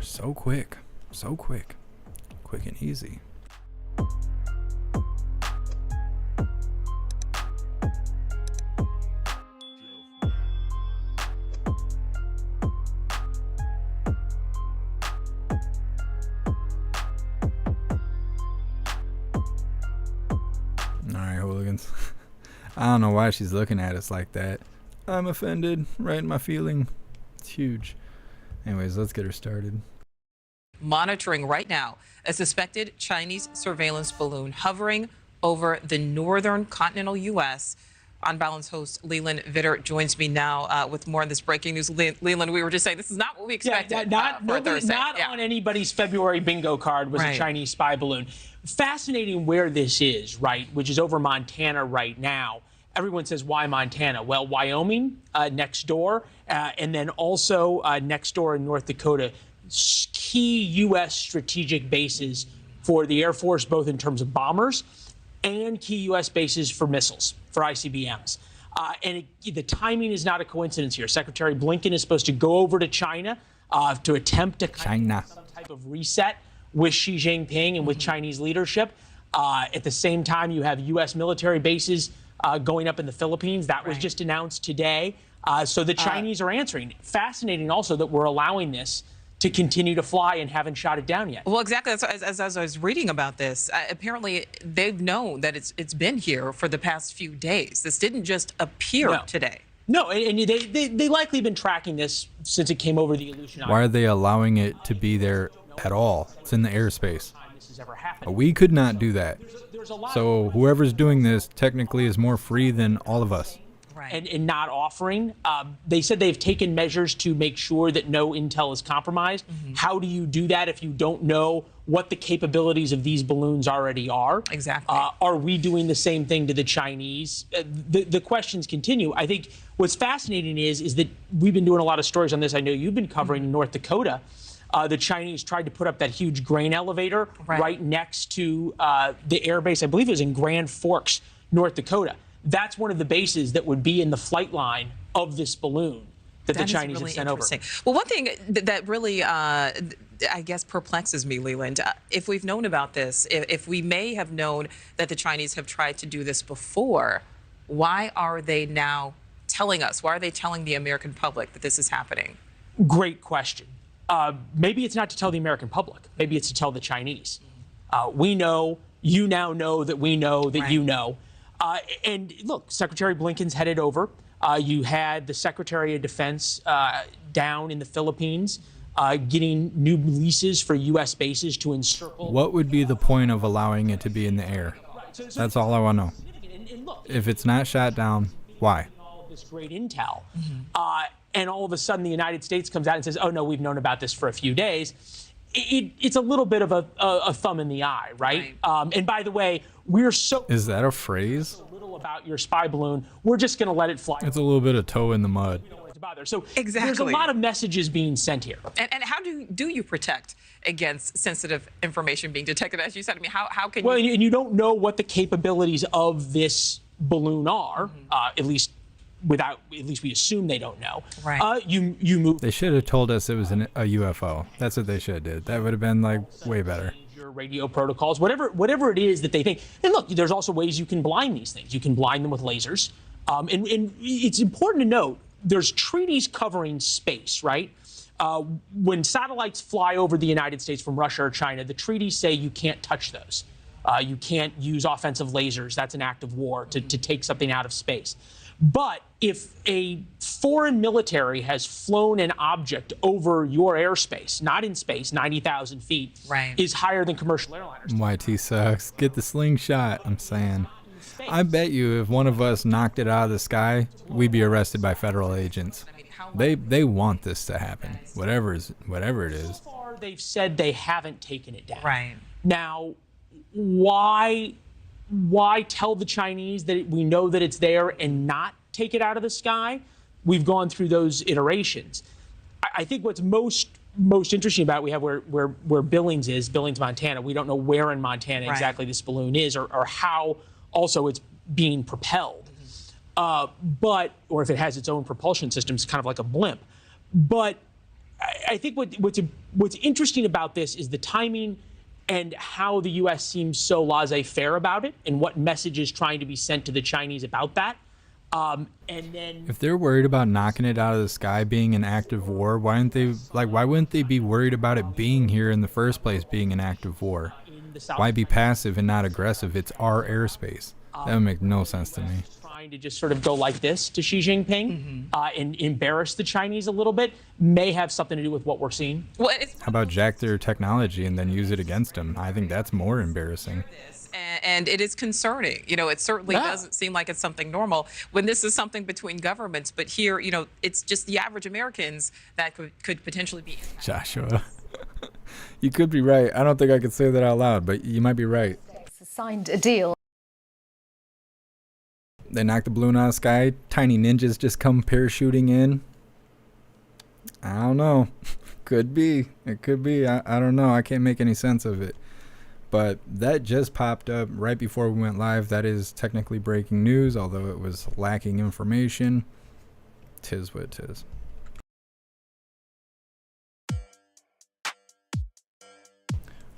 So quick. So quick. Quick and easy. Alright, hooligans. I don't know why she's looking at us like that. I'm offended, right in my feeling. It's huge. Anyways, let's get her started. Monitoring right now a suspected Chinese surveillance balloon hovering over the northern continental U.S. On Balance host Leland Vitter joins me now with more on this breaking news. Leland, we were just saying this is not what we expected. Not Yeah. on anybody's February bingo card was a Chinese spy balloon. Fascinating where this is, right, which is over Montana right now. Everyone says, why Montana? Well, Wyoming next door, and then also next door in North Dakota, key U.S. strategic bases for the Air Force, both in terms of bombers and key U.S. bases for missiles, for ICBMs. The timing is not a coincidence here. Secretary Blinken is supposed to go over to China to attempt to some type of reset with Xi Jinping and with Chinese leadership. At the same time, you have U.S. military bases going up in the Philippines. That was just announced today. So the Chinese are answering. Fascinating also that we're allowing this to continue to fly and haven't shot it down yet. Well, exactly. As I was reading about this, apparently they've known that it's been here for the past few days. This didn't just appear today. No, and they likely been tracking this since it came over the Aleutian Islands. Why are they allowing it to be there at all? It's in the airspace. We could not do that. So whoever's doing this technically is more free than all of us. And not offering. They said they've taken measures to make sure that no intel is compromised. How do you do that if you don't know what the capabilities of these balloons already are? Exactly. Are we doing the same thing to the Chinese? The questions continue. I think what's fascinating is that we've been doing a lot of stories on this. I know you've been covering in North Dakota. The Chinese tried to put up that huge grain elevator right next to the air base. I believe it was in Grand Forks, North Dakota. That's one of the bases that would be in the flight line of this balloon that the Chinese have sent over. Well, one thing that really, I guess, perplexes me, Leland, if we've known about this, if we may have known that the Chinese have tried to do this before, why are they now telling us? Why are they telling the American public that this is happening? Great question. Maybe it's not to tell the American public. Maybe it's to tell the Chinese. We know, you now know that we know that you know. And look, Secretary Blinken's headed over. You had the Secretary of Defense down in the Philippines getting new leases for U.S. bases to encircle. What would be the point of allowing it to be in the air? That's all I want to know. If it's not shot down, why? All of this great intel. And all of a sudden the United States comes out and says, oh, no, we've known about this for a few days. It's a little bit of a thumb in the eye, right? And by the way, we're so... Is that a phrase? ...a little about your spy balloon, we're just going to let it fly. It's a little bit of toe in the mud. We don't want it to bother. So there's a lot of messages being sent here. And how do you protect against sensitive information being detected? As you said to me, how can you... Well, and you don't know what the capabilities of this balloon are, at least we assume they don't know. Right. You move. They should have told us it was a UFO. That's what they should have did. That would have been like way better. Your radio protocols, whatever it is that they think. And look, there's also ways you can blind these things. You can blind them with lasers. And it's important to note there's treaties covering space, right? When satellites fly over the United States from Russia or China, the treaties say you can't touch those. You can't use offensive lasers. That's an act of war to take something out of space. But if a foreign military has flown an object over your airspace, not in space, 90,000 feet, is higher than commercial airliners. YT sucks. Get the slingshot, I'm saying. I bet you if one of us knocked it out of the sky, we'd be arrested by federal agents. They want this to happen, whatever it is. So far, they've said they haven't taken it down. Right. Now, why tell the Chinese that we know that it's there and not take it out of the sky? We've gone through those iterations. I think what's most interesting about it, we have where Billings is, Billings, Montana. We don't know where in Montana exactly this balloon is or how also it's being propelled. Or if it has its own propulsion system, it's kind of like a blimp. But I think what's interesting about this is the timing and how the U.S. seems so laissez-faire about it and what message is trying to be sent to the Chinese about that. And then if they're worried about knocking it out of the sky being an act of war, why wouldn't they be worried about it being here in the first place being an act of war? Why be passive and not aggressive? It's our airspace. That would make no sense to me. trying to just sort of go like this to Xi Jinping and embarrass the Chinese a little bit may have something to do with what we're seeing. How about jack their technology and then use it against them? I think that's more embarrassing. And it is concerning. You know, it certainly doesn't seem like it's something normal when this is something between governments. But here, you know, it's just the average Americans that could potentially be. Joshua, you could be right. I don't think I could say that out loud, but you might be right. Signed a deal. They knock the balloon out of the sky. Tiny ninjas just come parachuting in. I don't know. Could be. It could be. I don't know. I can't make any sense of it. But that just popped up right before we went live. That is technically breaking news, although it was lacking information. Tis what tis.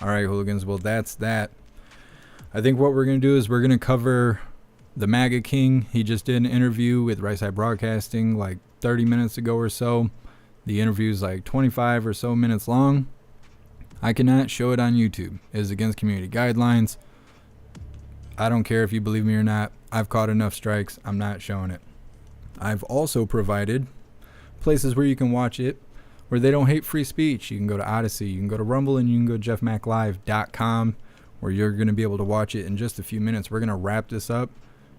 All right, hooligans. Well, that's that. I think what we're going to do is we're going to cover the MAGA King. He just did an interview with Right Side Broadcasting like 30 minutes ago or so. The interview is like 25 or so minutes long. I cannot show it on YouTube. It is against community guidelines. I don't care if you believe me or not. I've caught enough strikes. I'm not showing it. I've also provided places where you can watch it where they don't hate free speech. You can go to Odyssey, you can go to Rumble, and you can go to jeffmaclive.com where you're going to be able to watch it in just a few minutes. We're going to wrap this up,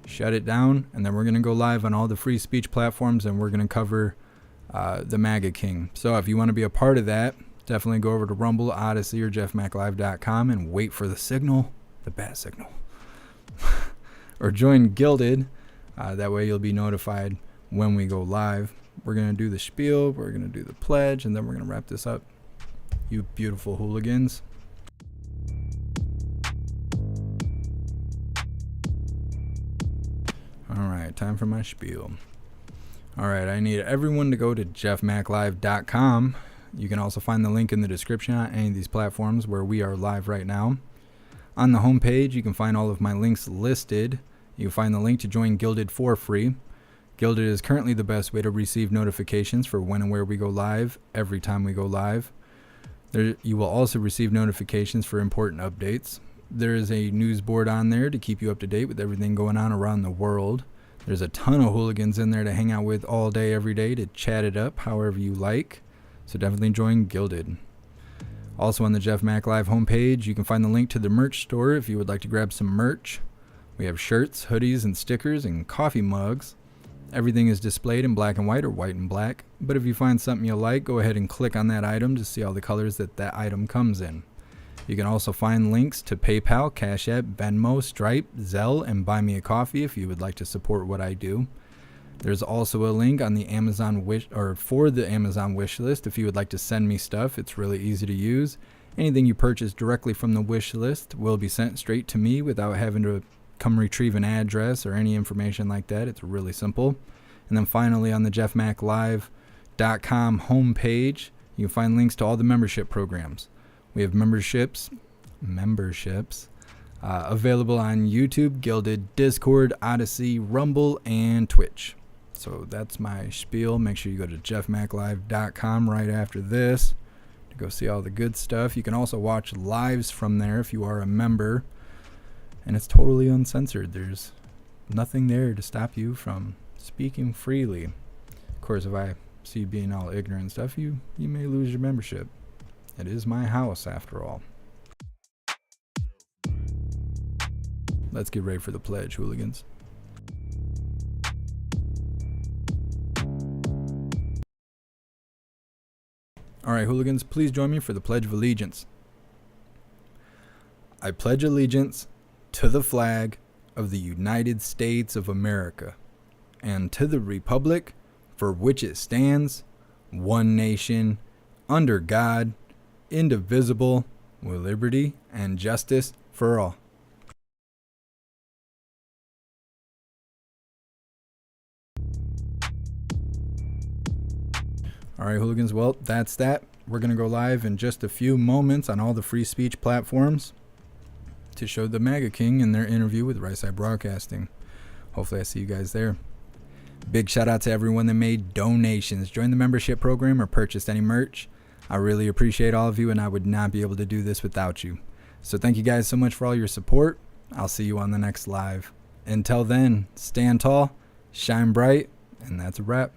shut it down, and then we're going to go live on all the free speech platforms, and we're going to cover the MAGA King. So if you want to be a part of that, definitely go over to Rumble, Odyssey, or jeffmaclive.com and wait for the signal, the bat signal. Or join Gilded. That way you'll be notified when we go live. We're going to do the spiel, we're going to do the pledge, and then we're going to wrap this up. You beautiful hooligans. All right, time for my spiel. All right, I need everyone to go to jeffmaclive.com. You can also find the link in the description on any of these platforms where we are live right now. On the homepage, you can find all of my links listed. You can find the link to join Gilded for free. Gilded is currently the best way to receive notifications for when and where we go live every time we go live. You will also receive notifications for important updates. There is a news board on there to keep you up to date with everything going on around the world. There's a ton of hooligans in there to hang out with all day, every day, to chat it up however you like. So definitely join Gilded. Also on the Jeff Mac Live homepage, you can find the link to the merch store if you would like to grab some merch. We have shirts, hoodies, and stickers, and coffee mugs. Everything is displayed in black and white or white and black. But if you find something you like, go ahead and click on that item to see all the colors that item comes in. You can also find links to PayPal, Cash App, Venmo, Stripe, Zelle, and Buy Me a Coffee if you would like to support what I do. There's also a link on the Amazon for the Amazon wish list if you would like to send me stuff. It's really easy to use. Anything you purchase directly from the wish list will be sent straight to me without having to come retrieve an address or any information like that. It's really simple. And then finally on the jeffmaclive.com homepage, you can find links to all the membership programs. We have memberships available on YouTube, Gilded, Discord, Odyssey, Rumble, and Twitch. So that's my spiel. Make sure you go to jeffmaclive.com right after this to go see all the good stuff. You can also watch lives from there if you are a member. And it's totally uncensored. There's nothing there to stop you from speaking freely. Of course, if I see you being all ignorant and stuff, you may lose your membership. It is my house, after all. Let's get ready for the pledge, hooligans. All right, hooligans, please join me for the Pledge of Allegiance. I pledge allegiance to the flag of the United States of America and to the republic for which it stands, one nation, under God, indivisible, with liberty and justice for all. All right, hooligans, well, that's that. We're going to go live in just a few moments on all the free speech platforms to show the MAGA King in their interview with Right Side Broadcasting. Hopefully I see you guys there. Big shout out to everyone that made donations, joined the membership program, or purchased any merch. I really appreciate all of you, and I would not be able to do this without you. So thank you guys so much for all your support. I'll see you on the next live. Until then, stand tall, shine bright, and that's a wrap.